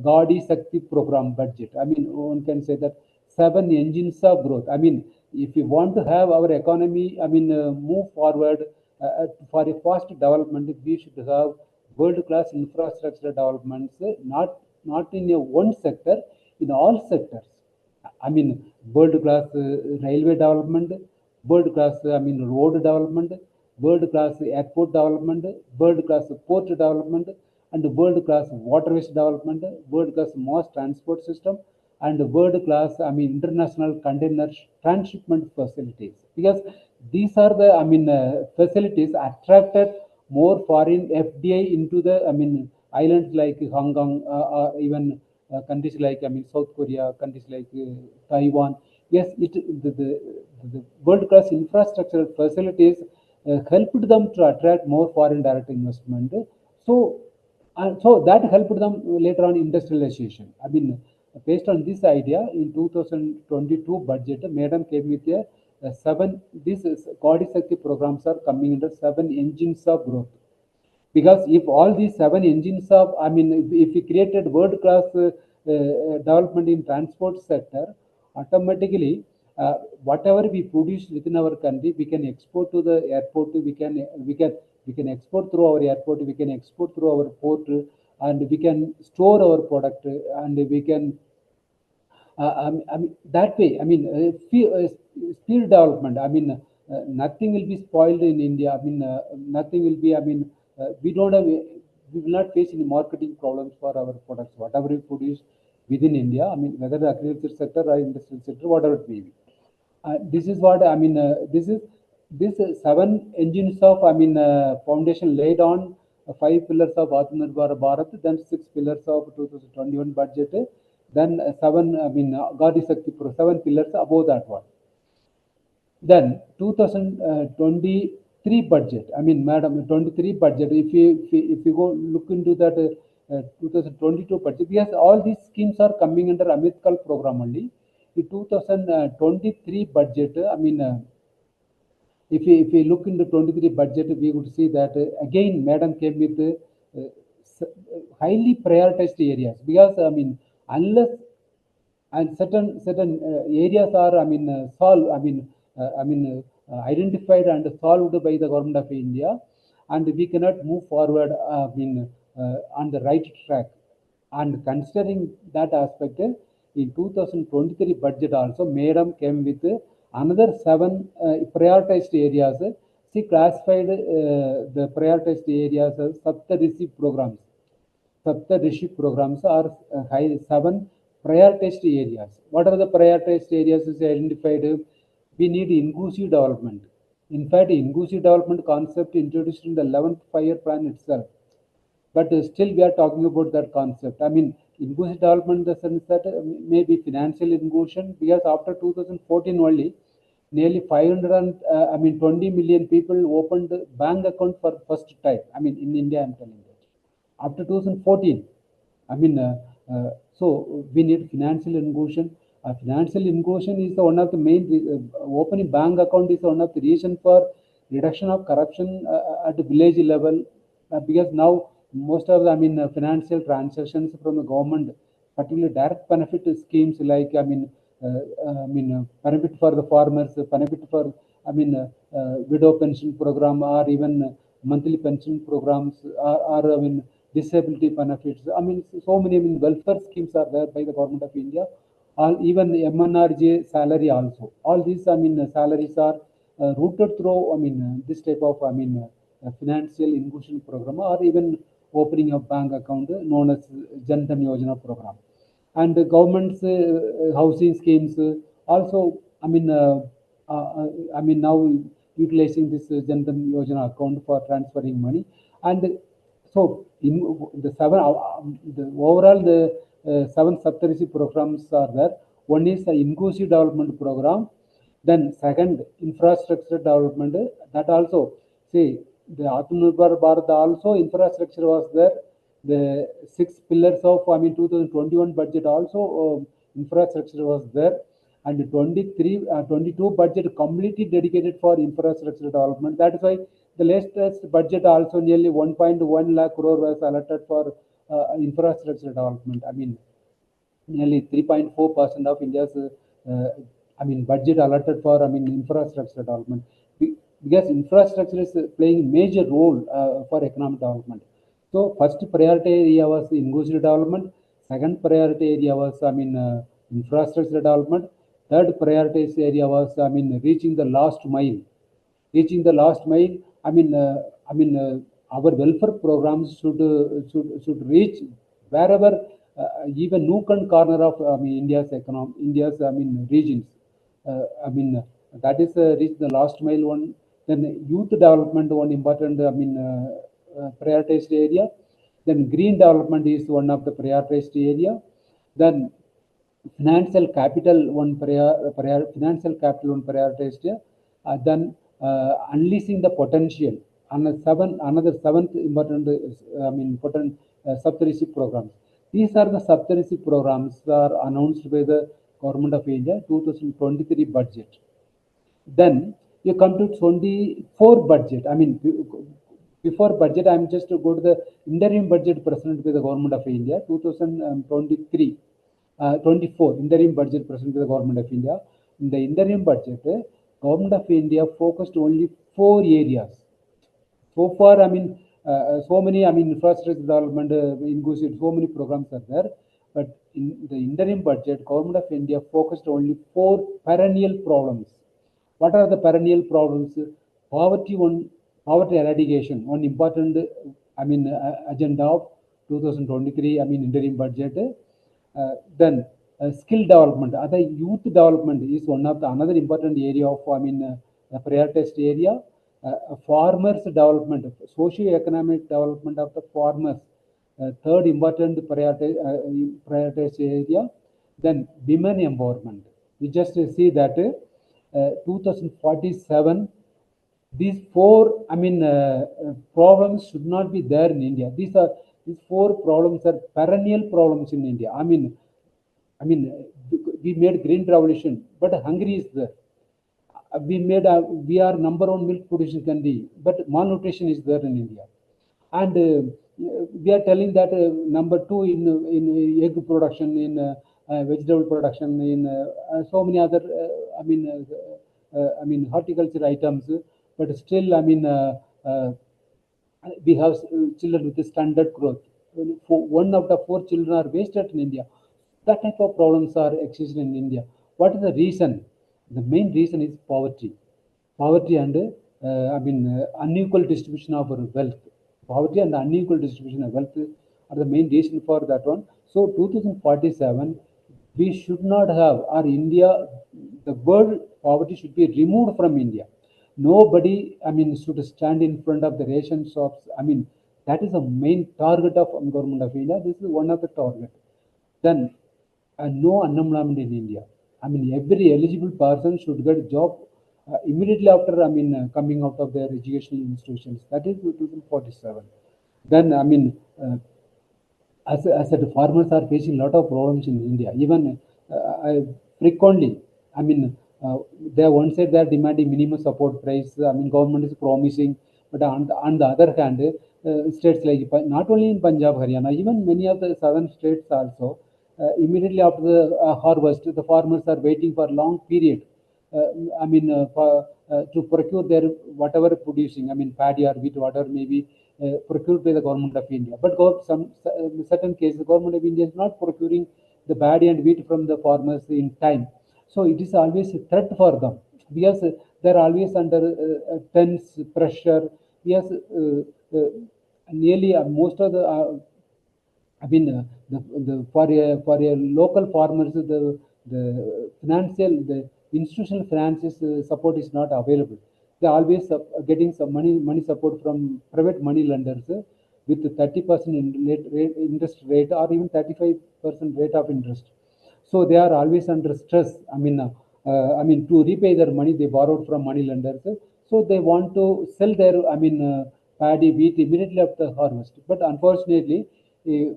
Gadi Sakti program budget. One can say that 7 engines of growth. If you want to have our economy, move forward for a fast development, we should have world-class infrastructure developments, not in a one sector, in all sectors. World-class railway development, world-class, road development, world-class airport development, world-class port development, and world-class waterways development, world-class mass transport system, and world-class, international container transshipment facilities. Because these are the, facilities attracted more foreign FDI into the, islands like Hong Kong, even countries like, South Korea, countries like Taiwan. Yes, the world-class infrastructural facilities helped them to attract more foreign direct investment. So that helped them later on industrialization. Based on this idea, in 2022 budget, Madam came with a seven. These Gadi Shakti programs are coming under 7 engines of growth. Because if all these 7 engines of, if we created world class development in transport sector, automatically whatever we produce within our country, we can export to the airport. We can export through our airport, we can export through our port, and we can store our product, and we can that way, skill development. Nothing will be spoiled in India. Nothing will be. We don't have. We will not face any marketing problems for our products. Whatever we produce within India, whether the agriculture sector or industrial sector, whatever it may be. This is what this 7 engines of, foundation laid on 5 pillars of Atmanirbhar Bharat, then 6 pillars of 2021 budget, then seven, Gadi Shakti, 7 pillars above that one. Then 2023 budget, madam, 23 budget, if you go look into that 2022 budget, yes, all these schemes are coming under Amrit Kaal program only. In 2023 budget, if we look into 23 budget, we would see that again, Madam came with highly prioritized areas. Because unless and certain areas are identified and solved by the government of India, and we cannot move forward on the right track. And considering that aspect, in 2023 budget also, Madam came with another 7 prioritized areas. She classified the prioritized areas as Saptarishi programs. Saptarishi programs are 7 prioritized areas. What are the prioritized areas is identified? We need inclusive development. In fact, inclusive development concept introduced in the 11th 5-year plan itself. But still we are talking about that concept. Inclusive development in the sense that maybe financial inclusion, because after 2014 only, nearly 20 million people opened bank account for first time. In India, I'm telling that. After 2014, so we need financial inclusion. Financial inclusion is one of the main, opening bank account is one of the reason for reduction of corruption at the village level, because now most of the financial transactions from the government, particularly direct benefit schemes like benefit for the farmers, benefit for widow pension program, or even monthly pension programs, or disability benefits. So many welfare schemes are there by the government of India. All even the MNRJ salary also. All these salaries are rooted through this type of financial inclusion program, or even opening of bank account known as Jan Dhan Yojana program. And the government's housing schemes also, now utilizing this Jan Dhan Yojana account for transferring money. And so in the overall seven sub-30 programs are there. One is the inclusive development program. Then second, infrastructure development. That also, see, the Atmanirbhar Bharat also infrastructure was there. The 6 pillars of 2021 budget also infrastructure was there, and 22 budget completely dedicated for infrastructure development. That is why the latest budget also nearly 1.1 lakh crore was allotted for infrastructure development. Nearly 3.4% of India's budget allotted for infrastructure development, because infrastructure is playing a major role for economic development. So first priority area was inclusive development. Second priority area was infrastructure development. Third priority area was reaching the last mile. Reaching the last mile. Our welfare programs should reach wherever, even nook and corner of India's economy, India's regions. That is reach the last mile one. Then youth development, one important prioritized area. Then green development is one of the prioritized area. Then financial capital one prioritized. Then unleashing the potential. Another seventh important important sub-30 programs. These are the sub-30 programs that are announced by the Government of India 2023 budget. Then you come to 24 budget. Before budget, I'm just to go to the interim budget presented by the Government of India 2023. 24 interim budget presented by the Government of India. In the interim budget, Government of India focused only 4 areas. So far, so many, infrastructure development, inclusive, so many programs are there. But in the interim budget, Government of India focused only 4 perennial problems. What are the perennial problems? Poverty eradication, one important, agenda of 2023, interim budget. Then skill development, other youth development is one of the another important area of prioritized area. Farmers development, socio-economic development of the farmers, third important prioritized area. Then women empowerment. We just see that 2047, these 4 problems should not be there in India. These 4 problems are perennial problems in India. We made green revolution, but hungry is there. We are number 1 milk producing country, but malnutrition is there in India. And we are telling that number 2 in egg production, in vegetable production, in so many other horticulture items, but still we have children with standard growth. 1 out of 4 children are wasted in India. That type of problems are existing in India. What is the reason? The main reason is poverty. Poverty and unequal distribution of wealth. Poverty and unequal distribution of wealth are the main reason for that one. So 2047, we should not have, or India, the word poverty should be removed from India. Nobody, should stand in front of the ration shops. That is the main target of Government of India. This is one of the target. Then no unemployment in India. Every eligible person should get a job immediately after coming out of their educational institutions. That is 2047. Then as the farmers are facing a lot of problems in India. Even frequently, they one said they are demanding minimum support price. Government is promising, but on the other hand, states like not only in Punjab, Haryana, even many of the southern states also. Immediately after the harvest, the farmers are waiting for long period. To procure their whatever producing, paddy or wheat, whatever may be procured by the Government of India. But some certain cases, the Government of India is not procuring the paddy and wheat from the farmers in time. So it is always a threat for them, because they are always under tense pressure. Yes, nearly most of the I mean, for a local farmers, the financial, the institutional finances support is not available. They are always getting some money support from private money lenders with 30% interest rate or even 35% rate of interest. So they are always under stress. To repay their money they borrowed from money lenders. So they want to sell their, paddy, wheat immediately after harvest. But unfortunately, we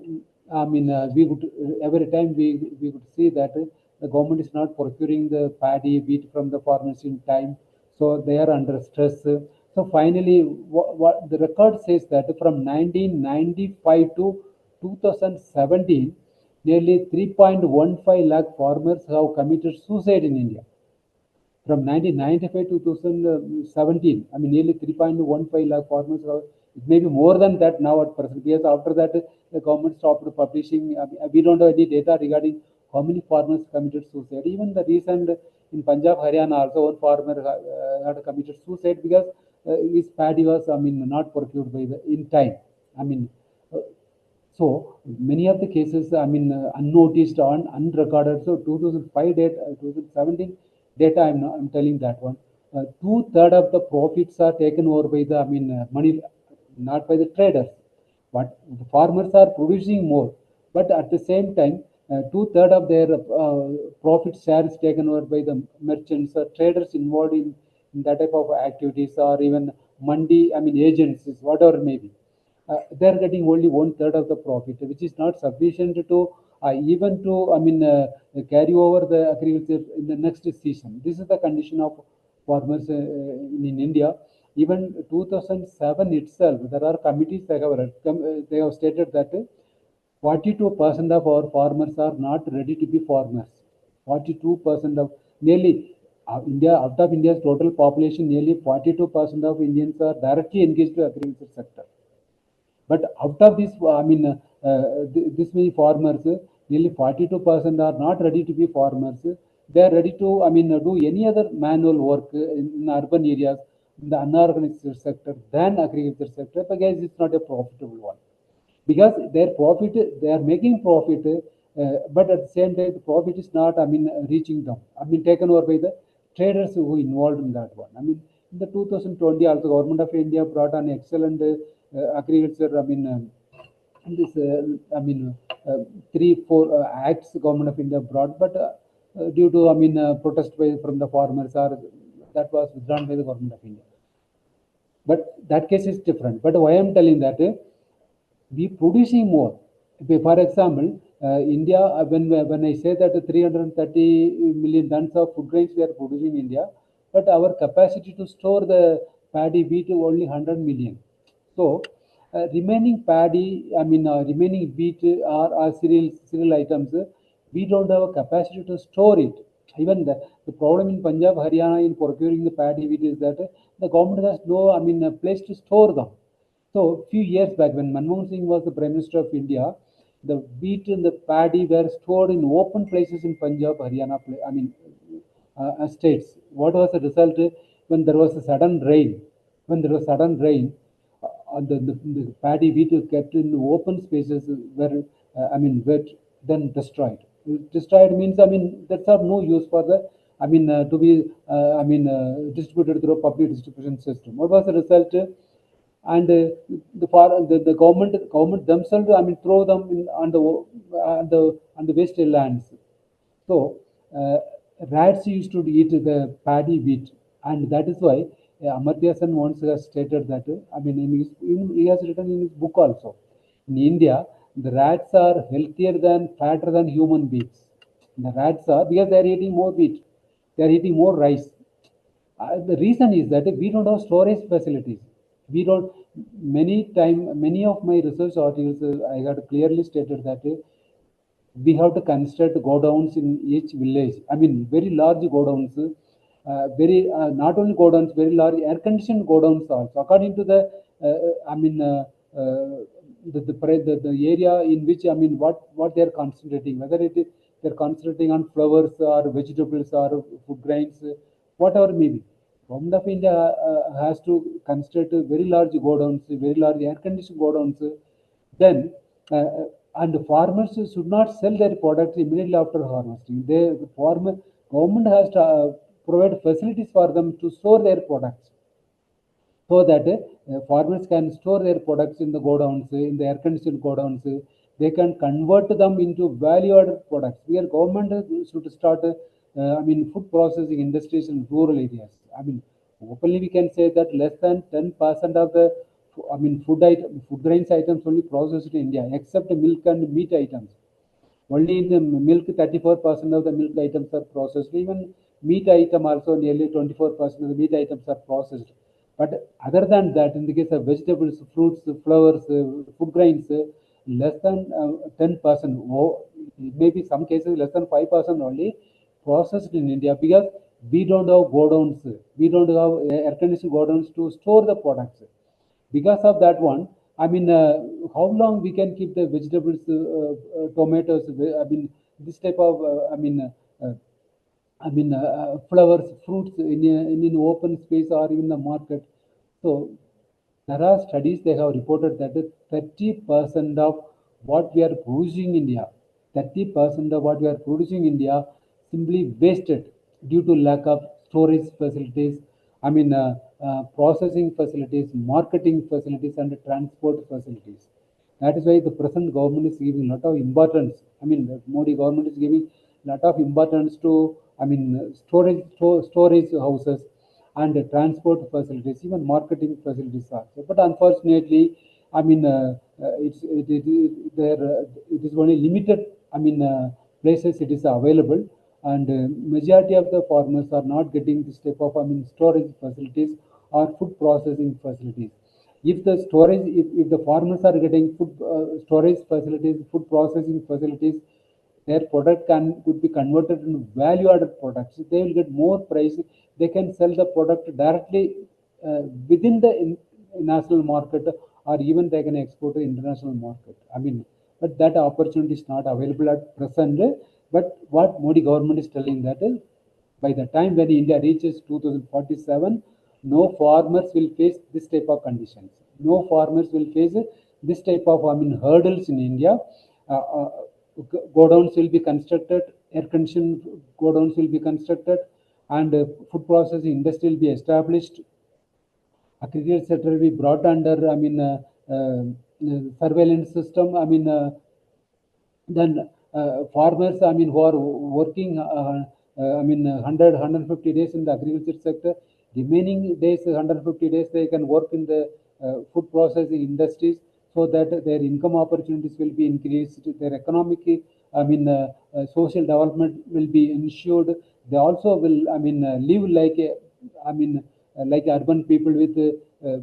would every time we would see that the government is not procuring the paddy, wheat from the farmers in time. So they are under stress. So finally, what the record says that from 1995 to 2017, nearly 3.15 lakh farmers have committed suicide in India. From 1995 to 2017, nearly 3.15 lakh farmers have, it may be more than that now at present, because after that, the government stopped publishing. We don't have any data regarding how many farmers committed suicide. Even the recent in Punjab, Haryana, also one farmer had committed suicide because his paddy was, not procured by the in time. I mean, uh, so many of the cases, unnoticed and unrecorded. So 2005 data, 2017 data, I'm telling that one. Two-thirds of the profits are taken over by the, money, not by the traders. But the farmers are producing more, but at the same time, two-thirds of their profit share is taken over by the merchants or traders involved in that type of activities, or even mandi, agencies, whatever it may be. They're getting only one-third of the profit, which is not sufficient to even to carry over the agriculture in the next season. This is the condition of farmers in India. Even 2007 itself, there are committees they have stated that 42% of our farmers are not ready to be farmers. 42% of nearly India, out of India's total population, nearly 42% of Indians are directly engaged in the agriculture sector. But out of this, this many farmers, nearly 42% are not ready to be farmers. They are ready to, do any other manual work in urban areas, in the unorganized sector than agriculture sector, because it's not a profitable one. Because their profit, they are making profit, but at the same time, the profit is not, reaching them. Taken over by the traders who involved in that one. In the 2020, also government of India brought an excellent agriculture. This three four acts government of India brought, but due to protest from the farmers, or that was withdrawn by the government of India. But that case is different. But why I'm telling that, we producing more. For example, India, when I say that 330 million tons of food grains we are producing in India, but our capacity to store the paddy wheat only 100 million. So remaining paddy, remaining wheat or cereal items, we don't have a capacity to store it. Even the problem in Punjab, Haryana in procuring the paddy wheat is that the government has no, a place to store them. So few years back, when Manmohan Singh was the Prime Minister of India, the wheat and the paddy were stored in open places in Punjab, Haryana, states. What was the result? When there was a sudden rain, when there was sudden rain, the paddy wheat is kept in open spaces where, wet, then destroyed. Destroyed means, that's of no use for the, to be, distributed through a public distribution system. What was the result? And the government themselves, throw them on the wastelands. So rats used to eat the paddy wheat, and that is why Amartya Sen once has stated that, he has written in his book also, in India the rats are healthier than fatter than human beings. The rats are, because they are eating more wheat, they are eating more rice. The reason is that we don't have storage facilities. We don't. Many of my research articles, I had clearly stated that we have to construct godowns in each village. Very large godowns, very not only godowns, very large air-conditioned godowns also. According to the, the area in which, what they are concentrating, whether it is they're concentrating on flowers or vegetables or food grains, whatever may be. Government of India has to construct very large godowns, very large air-conditioned godowns. Then, and farmers should not sell their products immediately after harvesting. The farmer government has to provide facilities for them to store their products, so that farmers can store their products in the godowns, in the air-conditioned godowns. They can convert them into value-added products. Where government should start, food processing industries in rural areas. Openly we can say that less than 10% of the, food grains items only processed in India, except milk and meat items. Only in the milk, 34% of the milk items are processed. Even meat item also nearly 24% of the meat items are processed. But other than that, in the case of vegetables, fruits, flowers, food grains, less than 10%, maybe some cases less than 5% only processed in India, because we don't have godowns, we don't have air-conditioned godowns to store the products. Because of that one, how long we can keep the vegetables, tomatoes, this type of, flowers, fruits in open space or in the market. So there are studies they have reported that 30% of what we are producing in India, 30% of what we are producing in India simply wasted due to lack of storage facilities, processing facilities, marketing facilities, and transport facilities. That is why the present government is giving a lot of importance. The Modi government is giving a lot of importance to, storage houses and transport facilities, even marketing facilities also. But unfortunately, it is only limited. Places it is available, and majority of the farmers are not getting this type of, storage facilities or food processing facilities. If the farmers are getting food storage facilities, food processing facilities, their product could be converted into value added products. They will get more price. They can sell the product directly within the national market, or even they can export to international market. But that opportunity is not available at present. But what Modi government is telling that is, by the time when India reaches 2047, no farmers will face this type of conditions. No farmers will face this type of, hurdles in India. Godowns will be constructed, air-conditioned godowns will be constructed, and food processing industry will be established. Agriculture sector will be brought under, surveillance system. Then farmers, who are working, 150 days in the agriculture sector, remaining days, 150 days, they can work in the food processing industries, so that their income opportunities will be increased, their economic, social development will be ensured. They also will, live like, like urban people with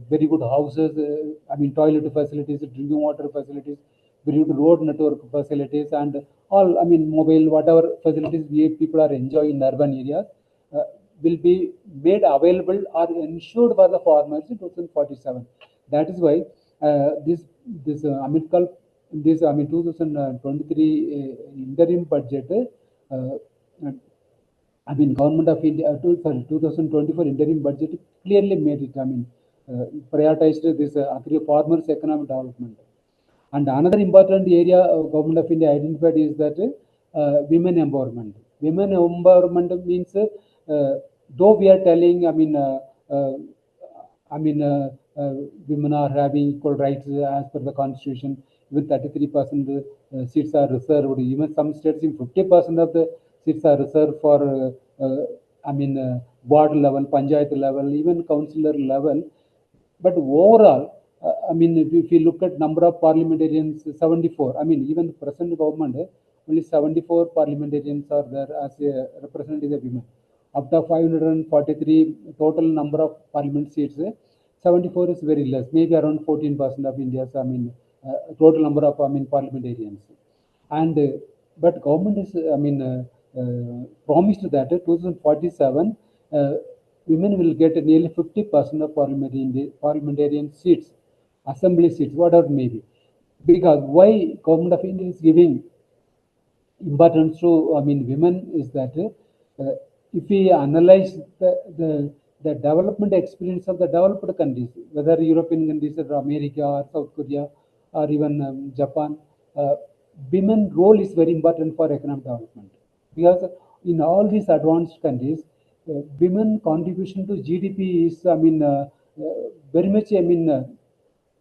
very good houses, toilet facilities, drinking water facilities, very good road network facilities, and all, mobile, whatever facilities we people are enjoying in urban areas, will be made available or ensured for the farmers in 2047. That is why this Amrit Kaal, this 2023 interim budget, Government of India, 2024 interim budget clearly made it. Prioritized this farmers' economic development. And another important area Government of India identified is that women empowerment. Women empowerment means, though we are telling, women are having equal rights as per the constitution. Even 33% seats are reserved. Even some states, in 50% of the seats are reserved for, ward level, panchayat level, even councillor level. But overall, if you look at number of parliamentarians, 74. Even the present government, only 74 parliamentarians are there as a representative of women. Up to 543 total number of parliament seats, 74 is very less, maybe around 14% of India's, total number of, parliamentarians. And but government is, promised that 2047, women will get nearly 50% of parliamentarian seats, assembly seats, whatever it may be. Because why Government of India is giving importance to, women, is that if we analyze the development experience of the developed countries, whether European countries or America or South Korea or even Japan. uh, Women role is very important for economic development, because in all these advanced countries, women contribution to GDP is, very much,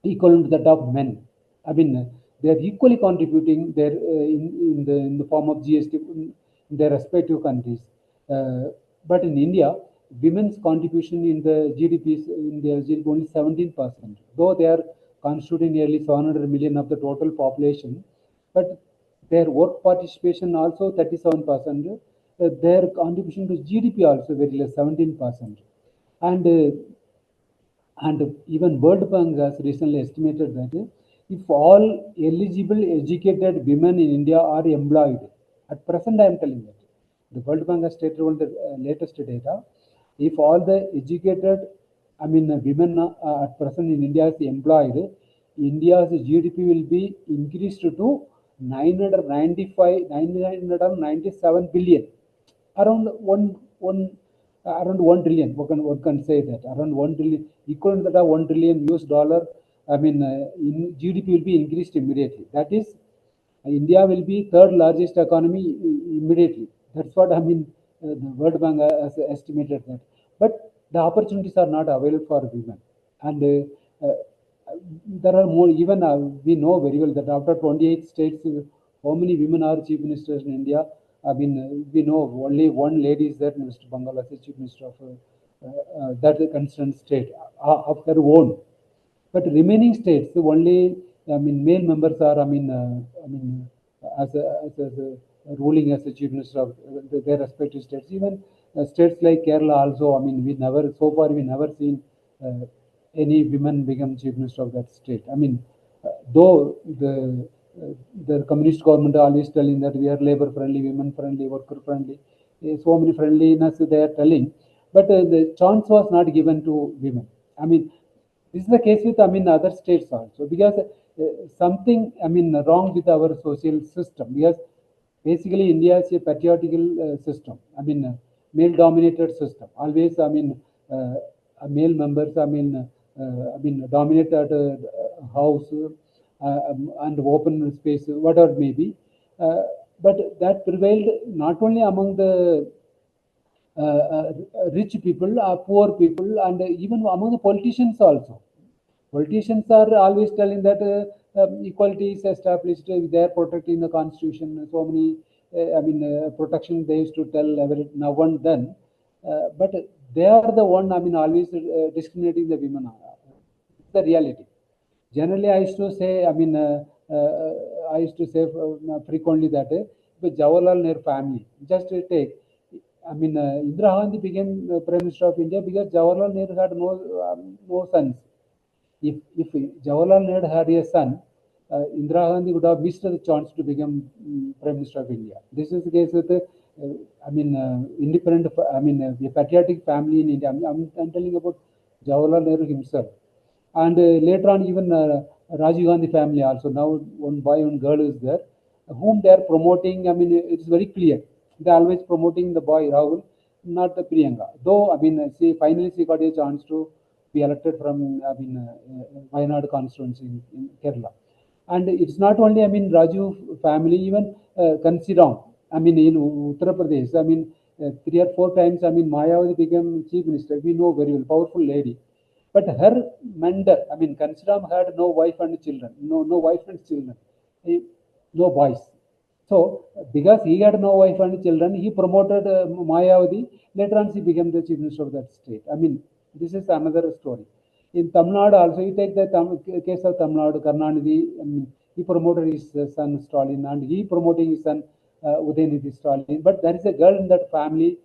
equal to that of men. I mean, they are equally contributing their in the form of GST in their respective countries. But in India, women's contribution in the GDP is in their GDP only 17%, though they are constituting nearly 700 million of the total population. But their work participation also 37%. Their contribution to GDP also very less, 17%. And and even World Bank has recently estimated that if all eligible educated women in India are employed, at present I am telling that, the World Bank has stated on the latest data, if all the educated, women at present in India is employed, India's GDP will be increased to 997 billion, around around 1 trillion. One can say that around 1 trillion, equivalent to that 1 trillion US dollar. In GDP will be increased immediately. That is, India will be third largest economy immediately. That's what the World Bank has estimated that. But the opportunities are not available for women, and there are more. Even we know very well that after 28 states, how many women are chief ministers in India? We know only one lady is there, Mr. Bangal, as the chief minister of that concerned state of her own. But remaining states, only male members are as a ruling as a chief minister of their respective states. Even states like Kerala also. We never so far we never seen any women become chief minister of that state. Though the communist government always telling that we are labor friendly, women friendly, worker friendly, so many friendliness they are telling, but the chance was not given to women. This is the case with other states also, because something wrong with our social system, because basically India is a patriarchal system. Male dominated system. Always male members dominate at house and open space, whatever it may be. But that prevailed not only among the rich people, poor people, and even among the politicians also. Politicians are always telling that equality is established, they are protecting the constitution. So many, protection they used to tell every now and then. But they are the one, always discriminating the women. It's the reality. Generally, I used to say frequently that the Jawaharlal Nehru family, just take, Indira Gandhi became Prime Minister of India because Jawaharlal Nehru had no sons. If Jawaharlal Nehru had a son, Indira Gandhi would have missed the chance to become Prime Minister of India. This is the case with independent, a patriotic family in India. I'm telling about Jawaharlal Nehru himself. And later on, even Rajiv Gandhi family also. Now, one boy, one girl is there, whom they are promoting. It's very clear. They're always promoting the boy Rahul, not the Priyanka. Though, finally she got a chance to be elected from, Wayanad constituency in Kerala. And it's not only, Raju family, even Kansiram. In Uttar Pradesh, 3 or 4 times, Mayawati became chief minister. We know very well, powerful lady. But her mentor, Kansiram had no wife and children, no wife and children, no boys. So, because he had no wife and children, he promoted Mayavadi. Later on, she became the chief minister of that state. This is another story. In Tamil Nadu also, you take the case of Tamil Nadu, Karnanidhi, he promoted his son Stalin, and he promoting his son Udayanidhi Stalin. But there is a girl in that family,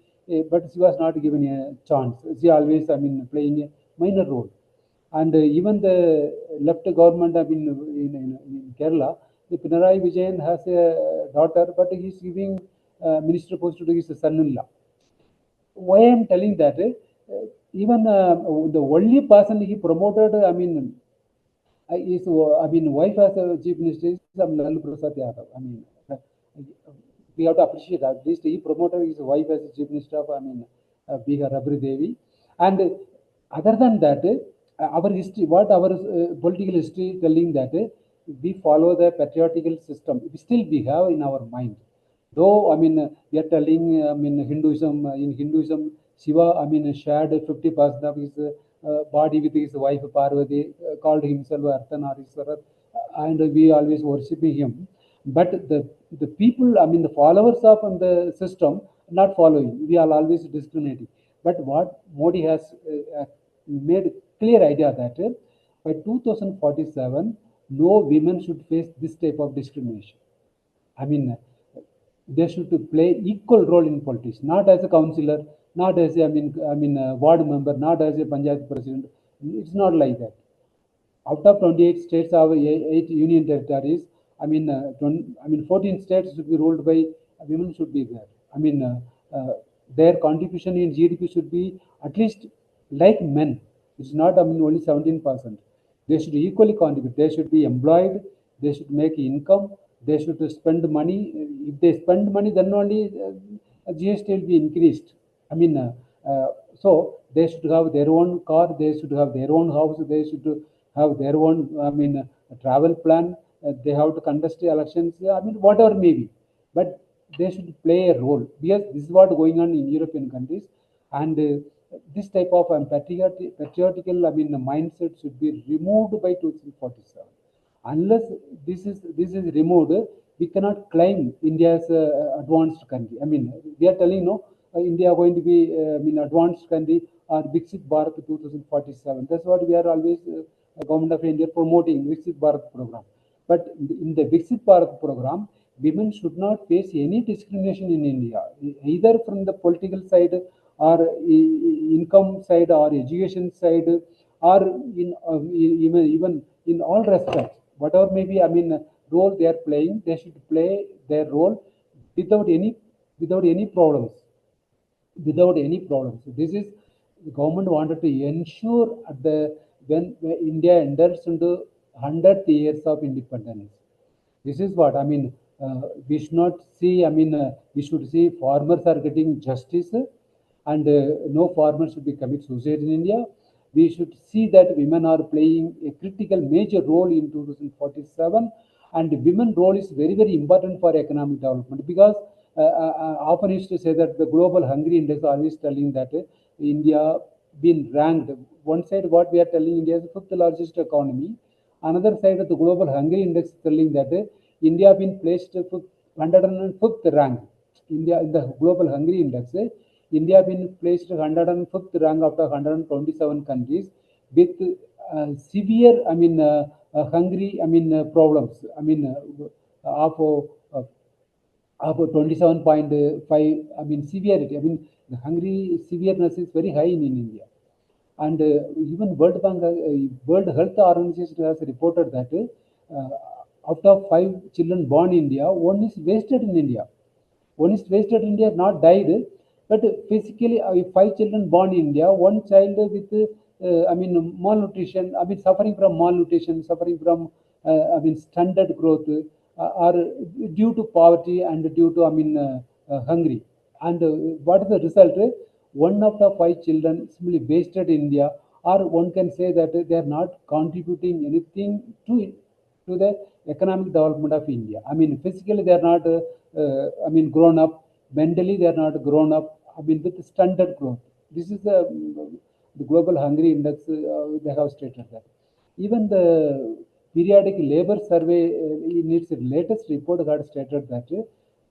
but she was not given a chance. She always, playing a minor role. And even the left government, in Kerala, the Pinarayi Vijayan has a daughter, but he is giving minister post to his son-in-law. Why I am telling that? Even the only person he promoted, his wife as a chief minister is Lalu Prasad Yadav. We have to appreciate that. At least he promoted his wife as a chief minister of Bihar, Rabri Devi. And other than that, our history, what our political history telling that we follow the patriotical system. Still we have in our mind. Though, I mean, we are telling, I mean, in Hinduism, Shiva, I mean, shared 50% of his body with his wife Parvati, called himself Arthanarishwarar, and we always worshiping him. But the people, I mean, the followers of the system, not following. We are always discriminating. But what Modi has made clear idea that by 2047, no women should face this type of discrimination. I mean, they should play equal role in politics, not as a councillor, not as a, ward member, not as a panchayat president. It's not like that. Out of 28 states have 8 union territories. 14 states should be ruled by women should be there. Their contribution in GDP should be at least like men. It's not only 17%. They should equally contribute. They should be employed. They should make income. They should spend money. If they spend money, then only GST will be increased. So they should have their own car. They should have their own house. They should have their own, travel plan. They have to contest elections. Whatever may be, but they should play a role. Yes, this is what going on in European countries, and this type of patriotical, mindset should be removed by 2047. Unless this is removed, we cannot claim India as advanced country. We are telling no, India going to be advanced country or Viksit Bharat 2047. That's what we are always government of India promoting Viksit Bharat program. But in the Viksit Bharat program, women should not face any discrimination in India, either from the political side or income side or education side, or in even in all respects. Whatever may be, role they are playing, they should play their role without any problems. Without any problems. So this is the government wanted to ensure at when India enters into 100th years of independence. This is what we should not see. We should see farmers are getting justice, and no farmer should be commit suicide in India. We should see that women are playing a critical major role in 2047, and women role is very very important for economic development, because often used to say that the global hungry index always telling that India been ranked. One side what we are telling, India is the fifth largest economy. Another side of the global hungry index telling that India been placed 105th rank. India in the global hungry index, India been placed 105th rank out of 127 countries with severe, hungry, problems. Of of 27.5, severity. The hungry severeness is very high in India. And even World Bank, World Health Organization has reported that out of 5 children born in India, one is wasted in India. One is wasted in India, not died, but physically, if 5 children born in India, one child with, malnutrition, suffering from malnutrition, suffering from, stunted growth, are due to poverty and due to, hungry. And what is the result? One out of 5 children simply wasted in India, or one can say that they are not contributing anything to the economic development of India. Physically they are not, grown up. Mentally they are not grown up. With stunted growth. This is the global hungry index. They have stated that. Even the periodic labor survey in its latest report had stated that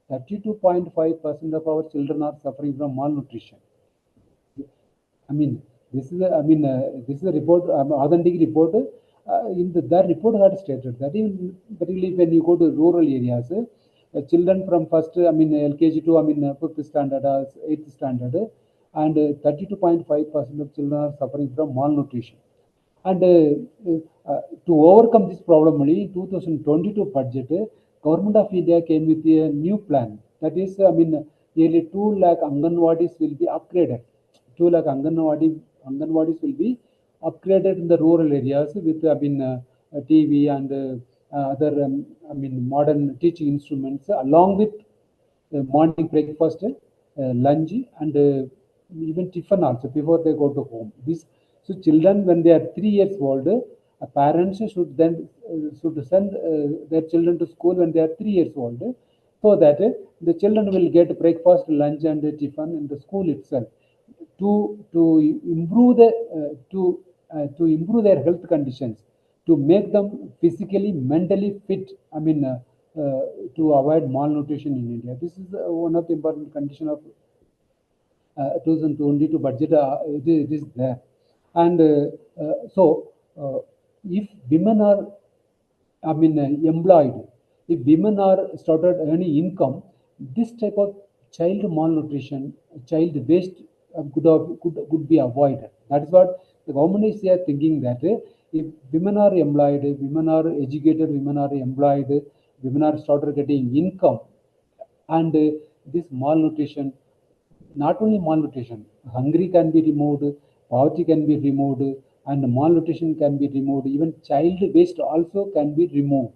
32.5% of our children are suffering from malnutrition. This is a report, authentic report. That report had stated that even particularly when you go to rural areas, children from first, LKG to, fifth standard or eighth standard, and 32.5% of children are suffering from malnutrition. And to overcome this problem, only in 2022 budget, Government of India came with a new plan. That is, nearly 2 lakh Anganwadis will be upgraded. 2 lakh Anganwadis will be upgraded in the rural areas with, TV and other, modern teaching instruments, along with morning breakfast, lunch, and even tiffin also before they go to home. So children, when they are 3 years old, parents should then should send their children to school when they are 3 years old, so that the children will get breakfast, lunch, and tiffin in the school itself, to improve to improve their health conditions, to make them physically, mentally fit. I mean, to avoid malnutrition in India. This is one of the important condition of 2022 budget. It is there, and so if women are, I mean, employed, if women are started earning income, this type of child malnutrition, child waste could be avoided. That is what the government is here thinking, that if women are employed, women are educated, women are employed, women are started getting income, and this malnutrition, not only malnutrition, hungry can be removed, poverty can be removed, and malnutrition can be removed, even child waste also can be removed.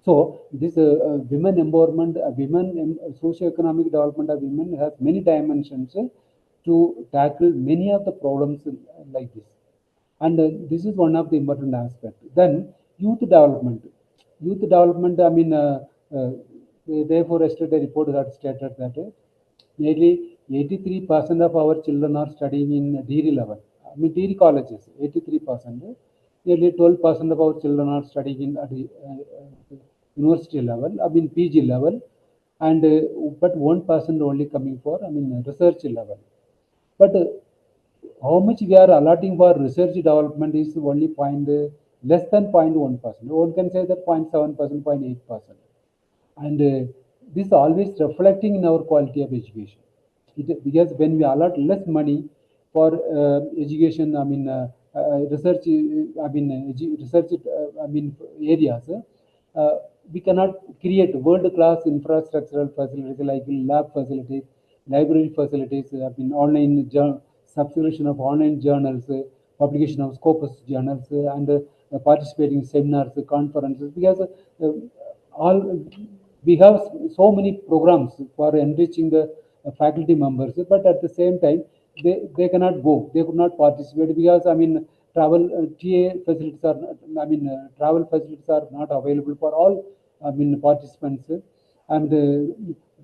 So this women empowerment, socio-economic development of women has many dimensions to tackle many of the problems like this, and this is one of the important aspects. Then youth development. Youth development. I mean, therefore, yesterday report had stated that nearly 83% of our children are studying in degree level. I mean, degree colleges. 83%. Nearly 12% of our children are studying in university level. I mean, PG level, and but 1% only coming for, I mean, research level. But how much we are allotting for research development is only less than 0.1%. One can say that 0.7%, 0.8%. And this always reflecting in our quality of education. Because when we allot less money for education, I mean, research, I mean, research, I mean, areas, we cannot create world-class infrastructural facilities like lab facilities, library facilities, I mean, online subscription of online journals, publication of Scopus journals, and participating in seminars, conferences. Because all we have so many programs for enriching the faculty members, but at the same time they cannot go, they could not participate, because I mean, travel TA facilities are, I mean, travel facilities are not available for all, I mean, participants, and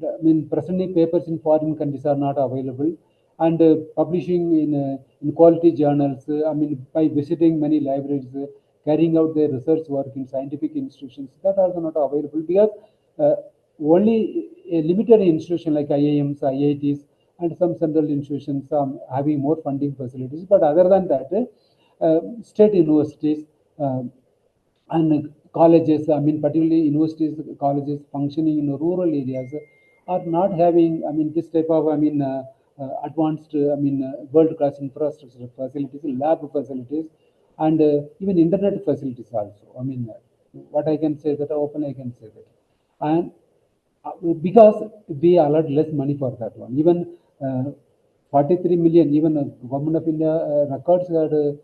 I mean, presenting papers in foreign countries are not available, and publishing in quality journals, I mean, by visiting many libraries, carrying out their research work in scientific institutions, that are also not available, because uh, only a limited institution like IIMs, IITs, and some central institutions are having more funding facilities. But other than that, state universities and colleges, I mean, particularly universities, colleges functioning in rural areas are not having, I mean, this type of, I mean, advanced, I mean, world-class infrastructure facilities, lab facilities, and even internet facilities also. I mean, what I can say that open, I can say that, and because we allowed less money for that one. Even 43 million, even Government of India records are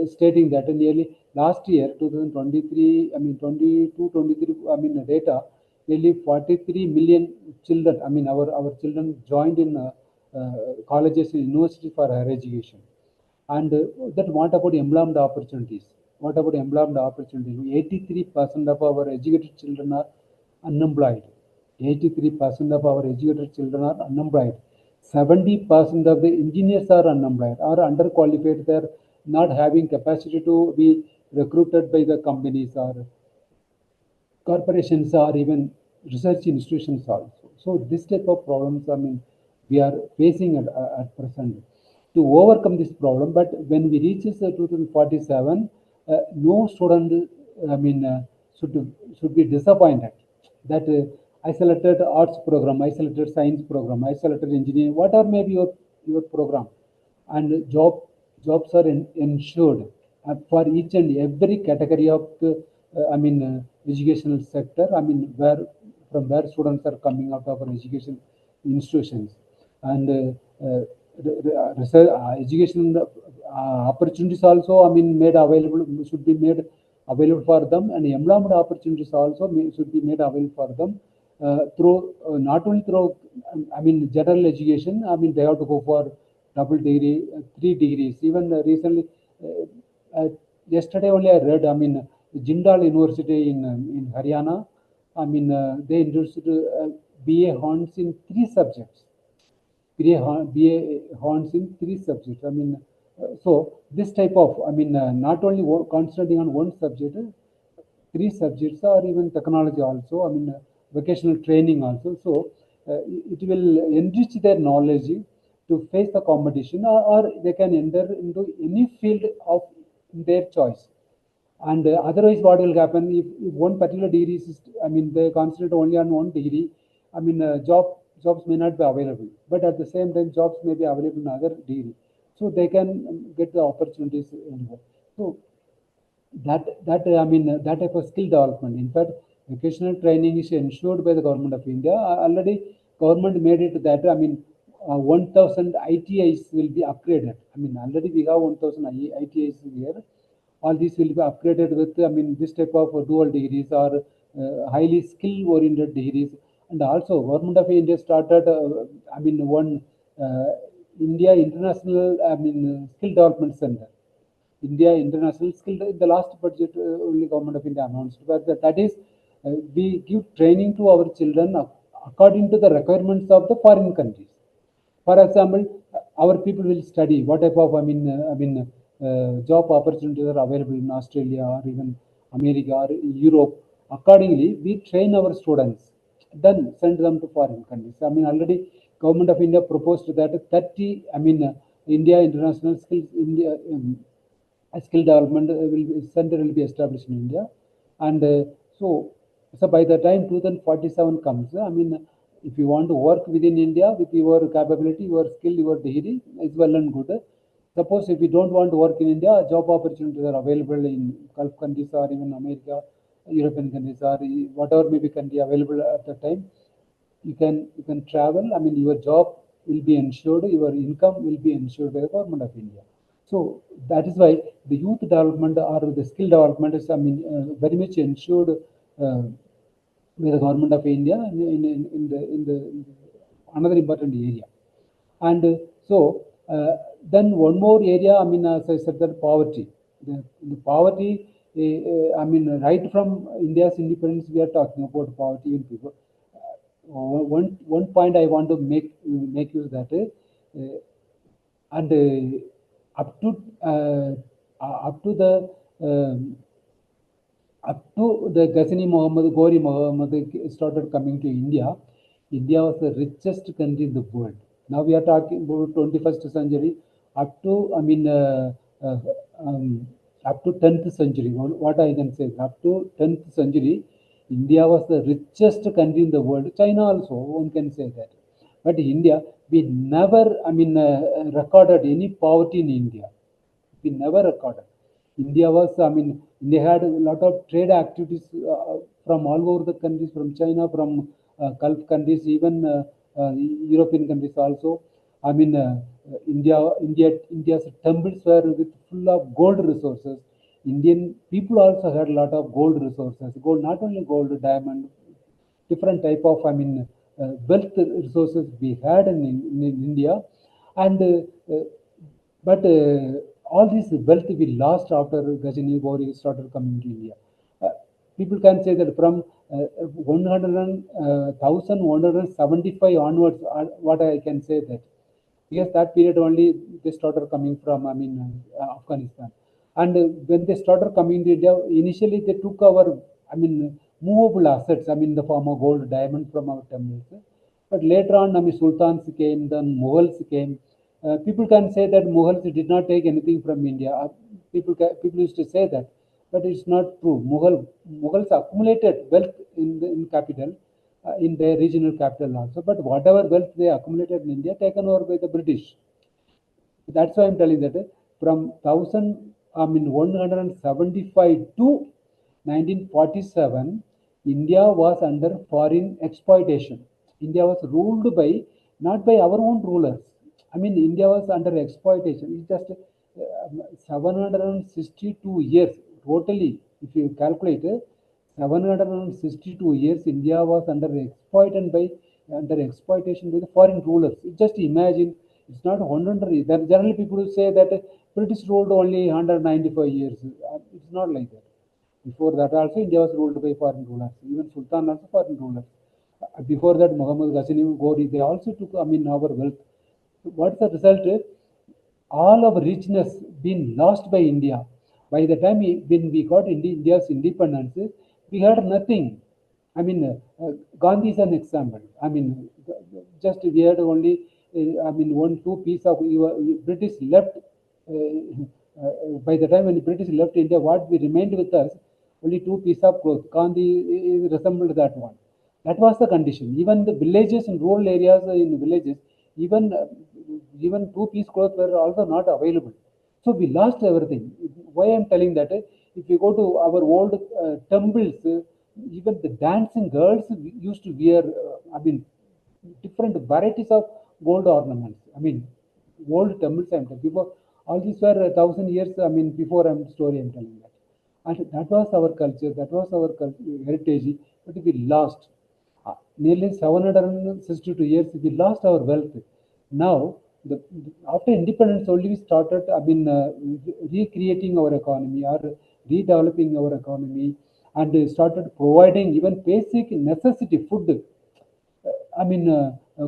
stating that nearly last year, 2023, I mean 22, 23, I mean data, nearly 43 million children, I mean our children joined in colleges and universities for higher education. And that what about employment opportunities? What about employment opportunities? 83% of our educated children are unemployed. 83% of our educated children are unemployed. 70% of the engineers are unemployed, are underqualified. They are not having capacity to be recruited by the companies or corporations or even research institutions also. So this type of problems, I mean, we are facing at present to overcome this problem. But when we reach 2047, no student, I mean, should be disappointed that I selected arts program, I selected science program, I selected engineering, whatever may be your program, and jobs are ensured for each and every category of the, I mean, educational sector. I mean, where students are coming out of our education institutions, and research, education opportunities also, I mean, made available, should be made available for them, and employment opportunities also should be made available for them. through not only through general education. They have to go for double degree, 3 degrees. Even recently, yesterday only I read. Jindal University in Haryana. They introduced BA Honors in 3 subjects. BA Honors in 3 subjects. So this type of, not only concentrating on one subject, 3 subjects, or even technology also. Vocational training also. So it will enrich their knowledge to face the competition, or they can enter into any field of their choice. And otherwise, what will happen if one particular degree is, they concentrate only on one degree. Jobs may not be available, but at the same time, jobs may be available in other degree, so they can get the opportunities anywhere. So that type of skill development. In fact, vocational training is ensured by the government of India. Already, government made it that 1,000 ITIs will be upgraded. Already we have 1,000 ITIs here. All these will be upgraded with this type of dual degrees, or highly skill oriented degrees. And also, government of India started one India International Skill Development Center. India International Skill. In the last budget, only government of India announced, but that is, we give training to our children according to the requirements of the foreign countries. For example, our people will study what type of job opportunities are available in Australia, or even America, or Europe. Accordingly, we train our students, then send them to foreign countries. Already government of India proposed that 30. India International Skills India. A skill development center will be established in India, and so by the time 2047 comes, if you want to work within India with your capability, your skill, your degree, is well and good. Suppose if you don't want to work in India, job opportunities are available in Gulf countries, or even America, European countries, or whatever may be country available at the time. You can travel. Your job will be ensured, your income will be ensured by the government of India. So that is why the youth development or the skill development is very much ensured by the government of India in the another important area. And then one more area, as I said, that poverty. The poverty, right from India's independence, we are talking about poverty in people. One point I want to make is that, and up to up to the Ghazni Muhammad, Gori Muhammad started coming to India. India was the richest country in the world. Now we are talking about 21st century, up to uh, um, up to 10th century. What I can say, up to 10th century, India was the richest country in the world. China also, one can say that. But India, we never, recorded any poverty in India. We never recorded. India was, they had a lot of trade activities from all over the countries, from China, from Gulf countries, even European countries also. India's temples were with full of gold resources. Indian people also had a lot of gold resources. Gold, not only gold, diamond, different type of wealth resources we had in India, and but all this wealth we lost after Ghazni Gori started coming to India. Uh, People can say that from 1175 onwards, what I can say that, yes, that period only they started coming from, Afghanistan. And when they started coming to India, initially they took our, movable assets, the form of gold, diamond from our temples. But later on, Sultans came, then Mughals came. People can say that Mughals did not take anything from India. People used to say that, but it's not true. Mughals accumulated wealth in capital, in their regional capital also. But whatever wealth they accumulated in India, taken over by the British. That's why I'm telling that from 175 to 1947, India was under foreign exploitation. India was ruled by, not by our own rulers. India was under exploitation. It's just 762 years totally. If you calculate, 762 years, India was under exploitation by the foreign rulers. Just imagine, it's not 100. Generally, people say that British ruled only 195 years. It's not like that. Before that, also India was ruled by foreign rulers. Even Sultan also foreign rulers. Before that, Muhammad Ghazni, Gori, they also took, our wealth. What's the result? All our richness been lost by India. By the time when we got India's independence, we had nothing. Gandhi is an example. Just we had only, one, two piece of British left. By the time when the British left India, what we remained with us, only two piece of cloth. Gandhi resembled that one. That was the condition. Even the villages in rural areas, in villages, even even two-piece clothes were also not available. So we lost everything. Why I'm telling that? If you go to our old temples, even the dancing girls used to wear, different varieties of gold ornaments. Old temples I'm telling. Before all these were 1,000 years. Before story I'm telling that. And that was our culture. That was our heritage. But we lost. Nearly 762 years, we lost our wealth. Now, after independence, only we started, recreating our economy or redeveloping our economy, and started providing even basic necessity food.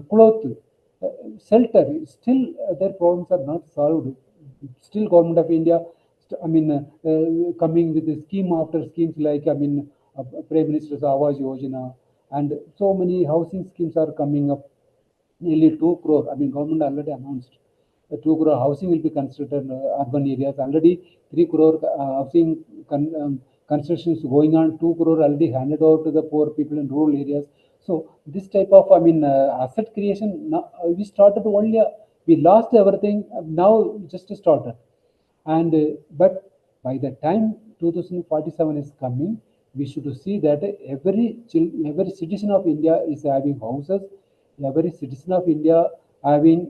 Cloth, shelter. Still, their problems are not solved. Still, government of India, coming with a scheme after schemes like Prime Minister's Awas Yojana, and so many housing schemes are coming up. Nearly 2 crore. Government already announced 2 crore housing will be constructed in urban areas. Already 3 crore housing construction is going on. 2 crore already handed over to the poor people in rural areas. So this type of asset creation. Now, we started only. We lost everything. Now just started. But by the time 2047 is coming, we should see that every citizen of India is having houses, every citizen of India having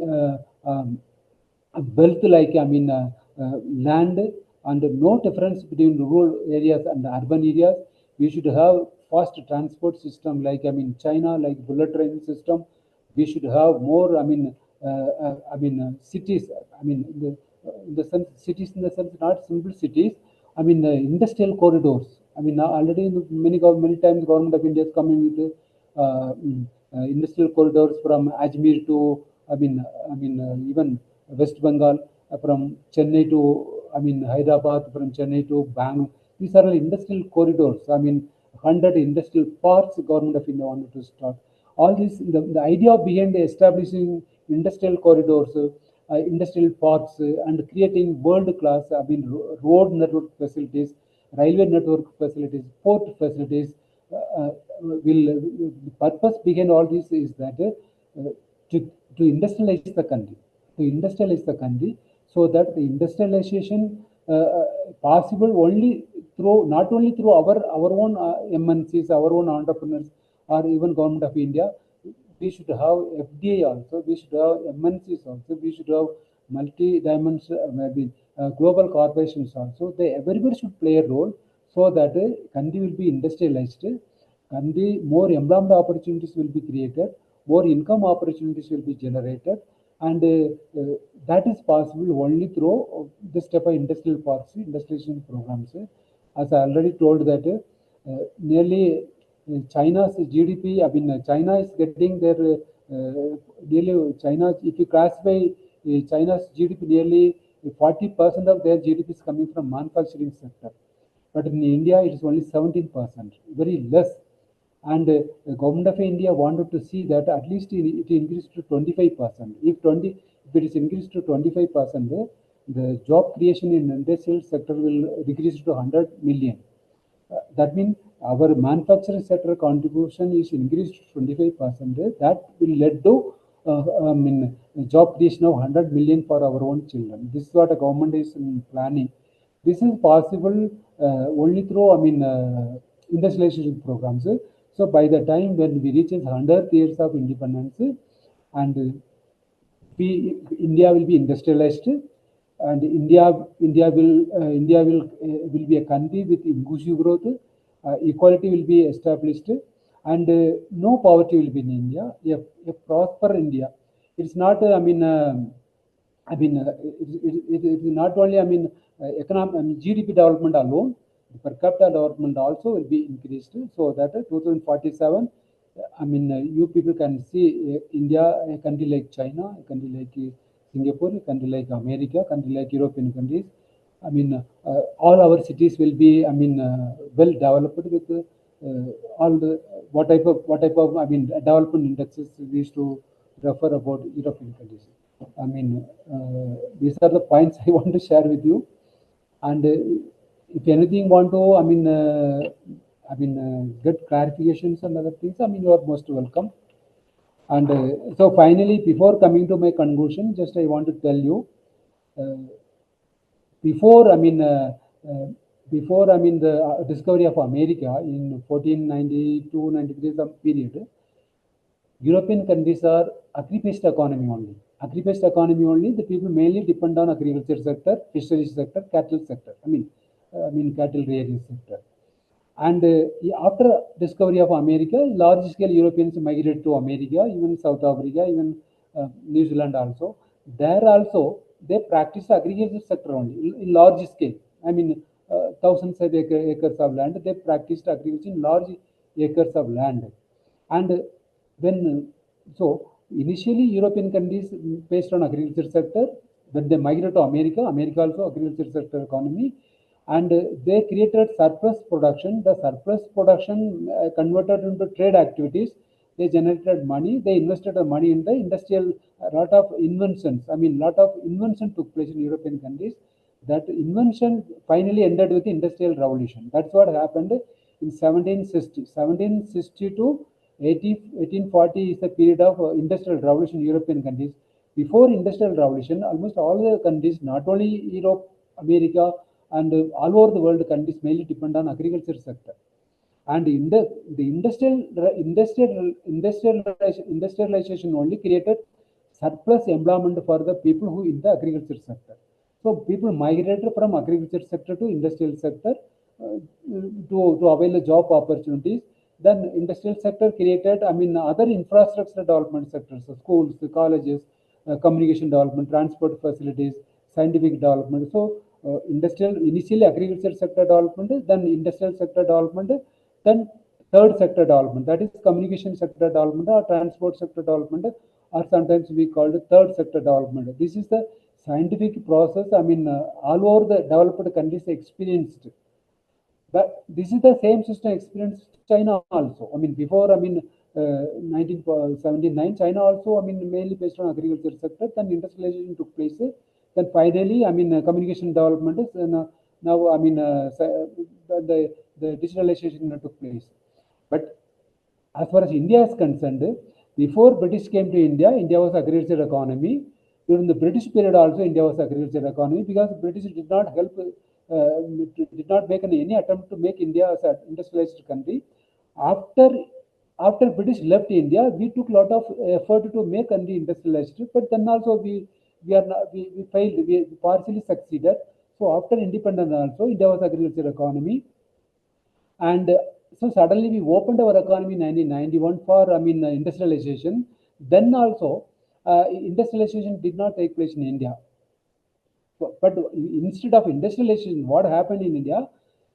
wealth, like land, and no difference between rural areas and urban areas. We should have fast transport system like China, like bullet train system. We should have more. Cities. In the sense, cities in the sense, not simple cities. Industrial corridors. Now already many times government of India is coming with industrial corridors from Ajmer to even West Bengal, from Chennai to Hyderabad, from Chennai to Bangalore. These are all industrial corridors. 100 industrial parks government of India wanted to start. All this, the idea behind establishing industrial corridors, industrial parks, and creating world-class, road network facilities, railway network facilities, port facilities, the purpose behind all this is that to, to industrialize the country, so that the industrialization possible only through, not only through our own MNCs, our own entrepreneurs, or even government of India. We should have FDI also. We should have MNCs also. We should have multi-dimensional, maybe global corporations also. Everybody should play a role so that country will be industrialized. Country, more employment opportunities will be created. More income opportunities will be generated, and that is possible only through this type of industrial policy, industrialization programs. As I already told that nearly China's GDP, China is getting their nearly China. If you classify China's GDP, nearly 40% of their GDP is coming from manufacturing sector. But in India, it is only 17%, very less. And the government of India wanted to see that at least it increased to 25%. If it is increased to 25%, the job creation in industrial sector will decrease to 100 million. That means our manufacturing sector contribution is increased to 25%. That will lead to job creation of 100 million for our own children. This is what the government is planning. This is possible only through industrialization programs. So by the time when we reach 100 years of independence, and India will be industrialized, and India will be a country with inclusive growth, equality will be established, and no poverty will be in India. A prosper India. It's not, it is not only, economic, GDP development alone, per capita development also will be increased, so that 2047, you people can see India, a country like China, a country like Singapore, a country like America, a country like European countries. All our cities will be, well developed with all the what type of development indexes we used to refer about European countries. These are the points I want to share with you. And if anything want to, get clarifications and other things, you are most welcome. And so finally, before coming to my conclusion, just I want to tell you, before, the discovery of America in 1492-93 some period, European countries are agri-based economy only. Agri-based economy only. The people mainly depend on agriculture sector, fisheries sector, cattle sector. Cattle rearing sector. And after discovery of America, large-scale Europeans migrated to America, even South Africa, even New Zealand also. There also, they practice agriculture sector only in large scale. Thousands of acres of land. They practiced agriculture in large acres of land. And when so initially European countries based on agriculture sector, when they migrated to America, America also agriculture sector economy, and they created surplus production. The surplus production converted into trade activities. They generated money. They invested the money in the industrial. A lot of inventions. Lot of invention took place in European countries. That invention finally ended with the Industrial Revolution. That's what happened in 1760. 1760 to 1840 is the period of Industrial Revolution in European countries. Before Industrial Revolution, almost all the countries, not only Europe, America, and all over the world, countries mainly depend on agriculture sector. And in the industrialization only created surplus employment for the people who in the agriculture sector. So people migrated from agriculture sector to industrial sector to avail the job opportunities. Then industrial sector created, other infrastructure development sectors, so schools, colleges, communication development, transport facilities, scientific development. So industrial, initially agriculture sector development, then industrial sector development, then third sector development, that is communication sector development or transport sector development, or sometimes we call it third sector development. This is the scientific process, all over the developed countries experienced. But this is the same system experienced China also. Before 1979, China also, mainly based on agriculture sector. Then industrialization took place. Then finally, communication development is now, the digitalization took place. But as far as India is concerned, before British came to India, India was agriculture economy. During the British period also, India was agriculture economy, because British did not help, did not make any attempt to make India as an industrialized country. After British left India, we took a lot of effort to make country industrialized, but then also we failed. We partially succeeded. So after independence also, India was agriculture economy, and so suddenly we opened our economy in 1991 for industrialization. Then also industrialization did not take place in India. But instead of industrialization, what happened in India?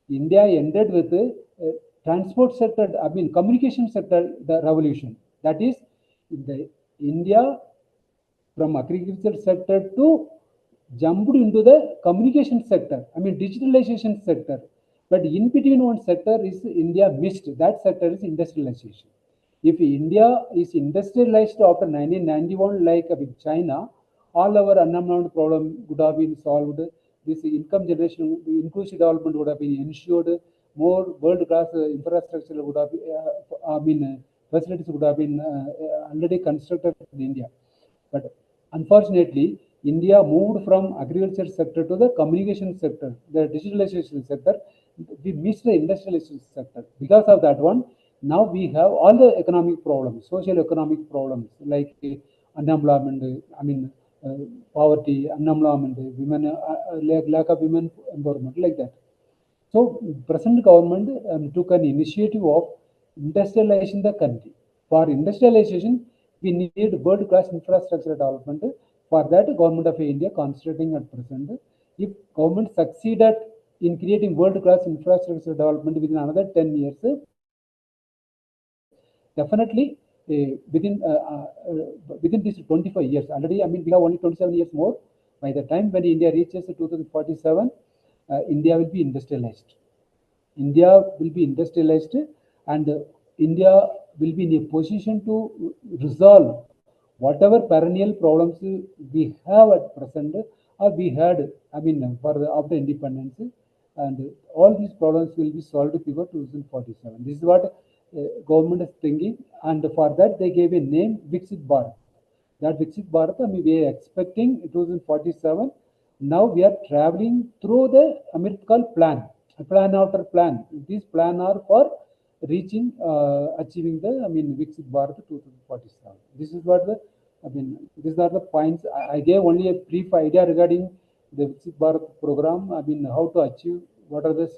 India ended with transport sector, communication sector, the revolution. That is, the India from agriculture sector to jumped into the communication sector, digitalization sector. But in between one sector is India missed. That sector is industrialization. If India is industrialized after 1991, like with China, all our unemployment problem would have been solved. This income generation, inclusive development would have been ensured. More world-class infrastructure would have facilities would have been already constructed in India. But unfortunately, India moved from agriculture sector to the communication sector, the digitalization sector. We missed the industrialization sector. Because of that one, now we have all the economic problems, social economic problems, like unemployment, poverty, unemployment, women, lack of women empowerment, like that. So present government took an initiative of industrializing the country. For industrialization, we need world-class infrastructure development. For that, government of India concentrating at present. If government succeeded in creating world-class infrastructure development within another 10 years, definitely within these 25 years, already, I mean, we have only 27 years more. By the time when India reaches 2047, India will be industrialized. India will be industrialized, and India will be in a position to resolve whatever perennial problems we have at present or we had, I mean, for after independence, and all these problems will be solved before 2047. This is what government is thinking, and for that they gave a name Viksit Bharat. That Viksit Bharat, I mean, we are expecting 2047. Now we are traveling through the Amrit Kaal Plan, plan after plan. These plan are for reaching, achieving the, I mean, Viksit Bharat 2047. This is what the, I mean, these are the points. I gave only a brief idea regarding the Viksit Bharat program. I mean, how to achieve, what are the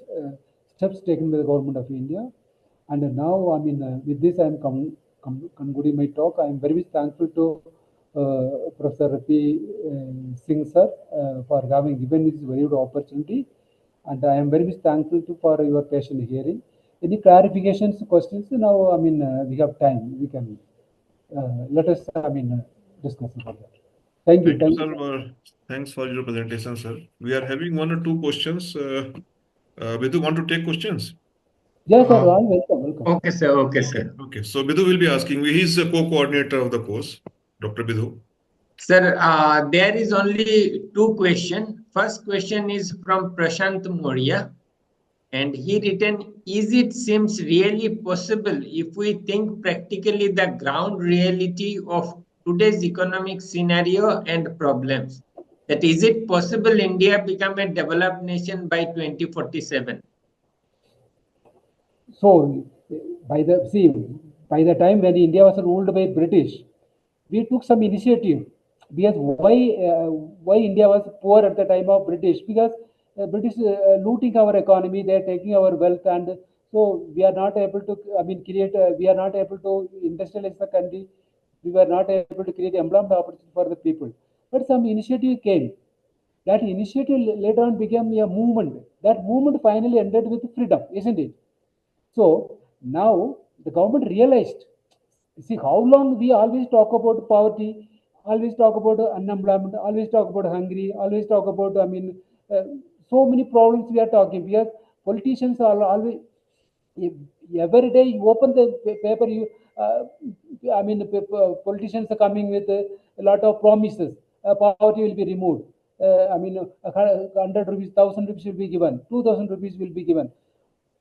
steps taken by the government of India. And now, I mean, with this, I am concluding my talk. I am very much thankful to Professor P. Singh sir for having given me this very good opportunity, and I am very much thankful to for your patient hearing. Any clarifications, questions? Now, I mean, we have time. We can let us, I mean, discuss about that. Thank you. Thank you, sir. Thanks for your presentation, sir. We are having one or two questions. Bidu, want to take questions? Yes, sir. Welcome. Okay, sir. Okay, sir. Okay. So Bidu will be asking. He is a co-coordinator of the course, Dr. Bidu. Sir, there is only two questions. First question is from Prashant Moria, and he written, is it seems really possible if we think practically the ground reality of today's economic scenario and problems, that is it possible India become a developed nation by 2047? So, by the time when India was ruled by British, we took some initiative. Because why India was poor at the time of British? Because British looting our economy, they are taking our wealth, and so we are not able to, I mean, create. We are not able to industrialize the country. We were not able to create employment opportunity for the people. But some initiative came. That initiative later on became a movement. That movement finally ended with freedom, isn't it? So now the government realized, see how long we always talk about poverty, always talk about unemployment, always talk about hungry, always talk about, I mean, so many problems we are talking, because politicians are always, every day you open the paper, you, I mean, politicians are coming with a lot of promises. Poverty will be removed. I mean, 100 rupees, 1,000 rupees will be given, 2,000 rupees will be given.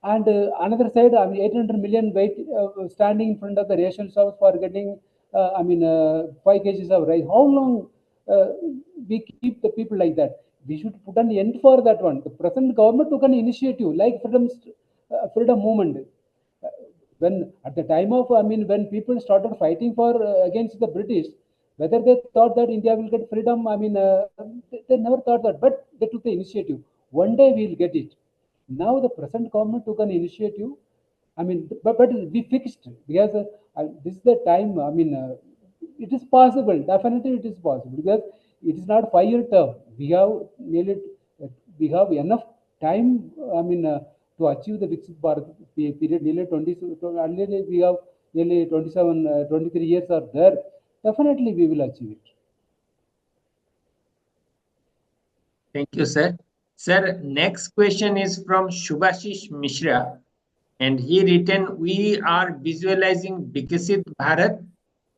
And another side, I mean, 800 million standing in front of the ration shops for getting, 5 kgs of rice. How long we keep the people like that? We should put an end for that one. The present government took an initiative like freedom movement. When at the time of, I mean, when people started fighting for against the British, whether they thought that India will get freedom, I mean, they never thought that, but they took the initiative. One day we will get it. Now the present government took an initiative. I mean, but we fixed, because this is the time. I mean, it is possible. Definitely, it is possible, because it is not 5-year term. We have enough time. I mean, to achieve the Viksit Bharat period. Nearly 20. We have nearly 27, 23 years are there. Definitely, we will achieve it. Thank you, sir. Sir, next question is from Shubhashish Mishra, and he written, we are visualizing Viksit Bharat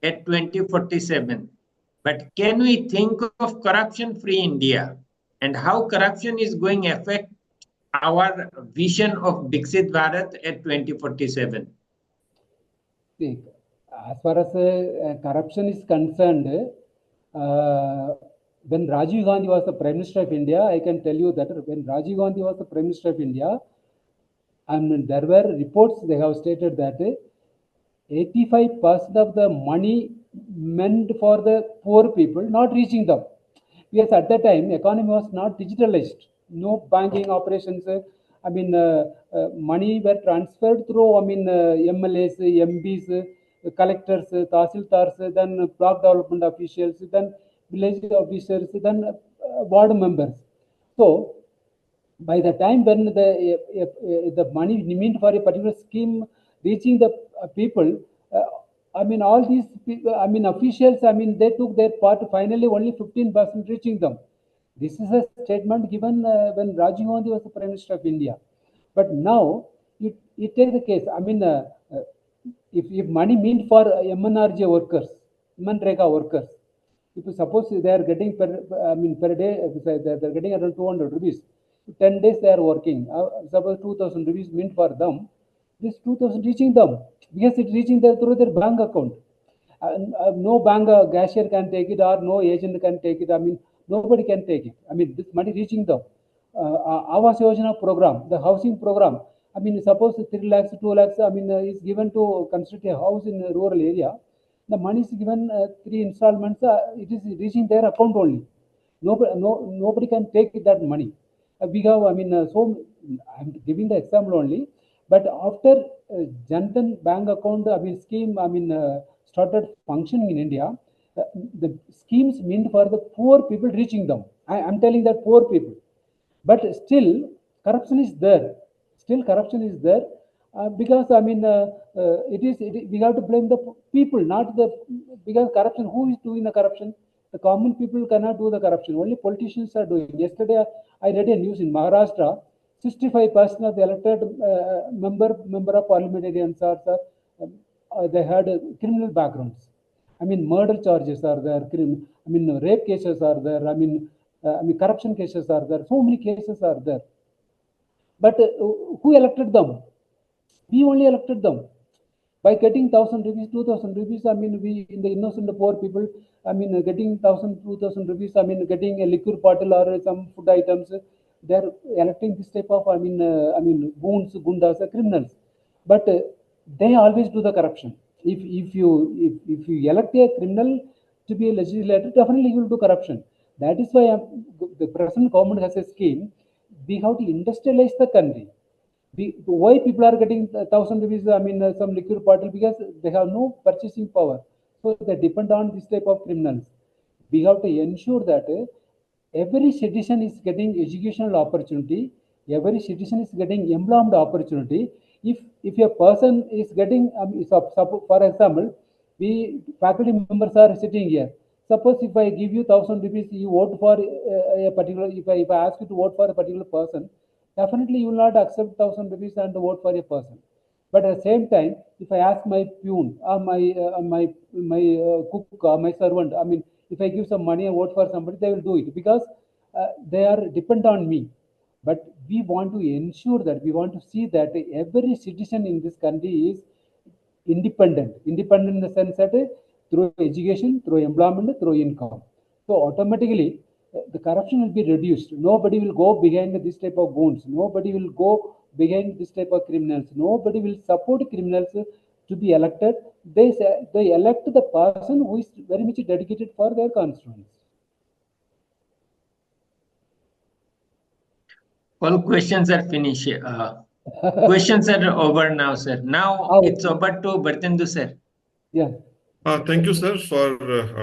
at 2047. But can we think of corruption-free India, and how corruption is going to affect our vision of Viksit Bharat at 2047? See, as far as corruption is concerned, when Rajiv Gandhi was the Prime Minister of India, I can tell you that when Rajiv Gandhi was the Prime Minister of India, and there were reports, they have stated that 85% of the money meant for the poor people not reaching them. Because at that time, economy was not digitalized. No banking operations, I mean, money were transferred through, I mean, MLAs, MPs, collectors, tahsildars, then block development officials, then village officers, then ward members. So, by the time when the money meant for a particular scheme reaching the people, I mean, all these people, I mean, officials, I mean, they took their part. Finally, only 15% reaching them. This is a statement given when Rajiv Gandhi was the Prime Minister of India. But now, you take the case. I mean, if money meant for MNRG workers, MNREGA workers, if suppose they are getting per day, they're getting around 200 rupees. 10 days they are working. Suppose 2,000 rupees meant for them. This 2,000 reaching them because it's reaching there through their bank account. No bank cashier can take it or no agent can take it. I mean, nobody can take it. I mean, this money reaching them. Awas Yojana program, the housing program. I mean, suppose 3 lakhs, 2 lakhs, I mean, is given to construct a house in a rural area. The money is given 3 installments. It is reaching their account only. Nobody can take that money. We have, I mean, so I'm giving the example only. But after Jan Dhan bank account, I mean, scheme, I mean, started functioning in India, the schemes meant for the poor people reaching them. I'm telling that poor people. But still, corruption is there. Still, corruption is there because I mean, we have to blame the people, not the because corruption. Who is doing the corruption? The common people cannot do the corruption. Only politicians are doing. Yesterday, I read a news in Maharashtra. 65% of the elected member of parliamentarians are they had criminal backgrounds. I mean, murder charges are there. I mean, rape cases are there. I mean, corruption cases are there. So many cases are there. But who elected them? We only elected them. By getting 1,000 rupees, 2,000 rupees, I mean, we, in the innocent poor people, I mean, getting 1,000, 2,000 rupees, I mean, getting a liquor bottle or some food items, they're electing this type of, I mean, goons, gundas, criminals. But they always do the corruption. If you elect a criminal to be a legislator, definitely he will do corruption. That is why the present government has a scheme. We have to industrialize the country. Why people are getting 1,000 rupees, I mean, some liquor bottle? Because they have no purchasing power. So they depend on this type of criminals. We have to ensure that every citizen is getting educational opportunity. Every citizen is getting employment opportunity. If a person is getting, for example, we faculty members are sitting here. Suppose if I give you 1,000 rupees, you vote for a particular. If I ask you to vote for a particular person, definitely you will not accept 1,000 rupees and vote for a person. But at the same time, if I ask my peon or my cook or my servant, I mean, if I give some money and vote for somebody, they will do it because they are dependent on me. But we want to ensure that we want to see that every citizen in this country is independent in the sense that through education, through employment, through income. So automatically the corruption will be reduced. Nobody will go behind this type of goons. Nobody will go behind this type of criminals. Nobody will support criminals to be elected. They elect the person who is very much dedicated for their constituents. All questions are finished. Questions are over now, sir. Now it's over to Bhartendu, sir. Yeah. Thank you, sir, for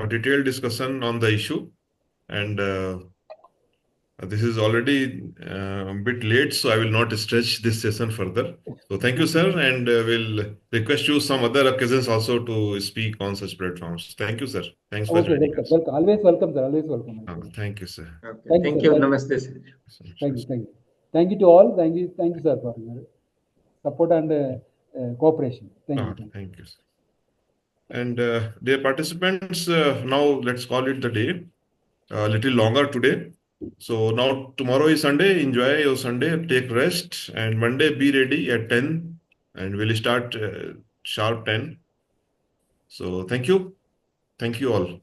a detailed discussion on the issue. And this is already a bit late, so I will not stretch this session further. So thank you, sir, and we'll request you some other occasions also to speak on such platforms. Thank you, sir. Thanks for joining us. Welcome. Always welcome, sir. Always welcome. Thank you, sir. Okay. Thank you. Namaste, sir. Thank you. Thank you to all. Thank you, sir, for your support and cooperation. Thank you. Thank you, sir. And dear participants, now let's call it the day. A little longer today. So now tomorrow is Sunday. Enjoy your Sunday. Take rest. And Monday, be ready at 10. And we'll start sharp 10. So thank you. Thank you all.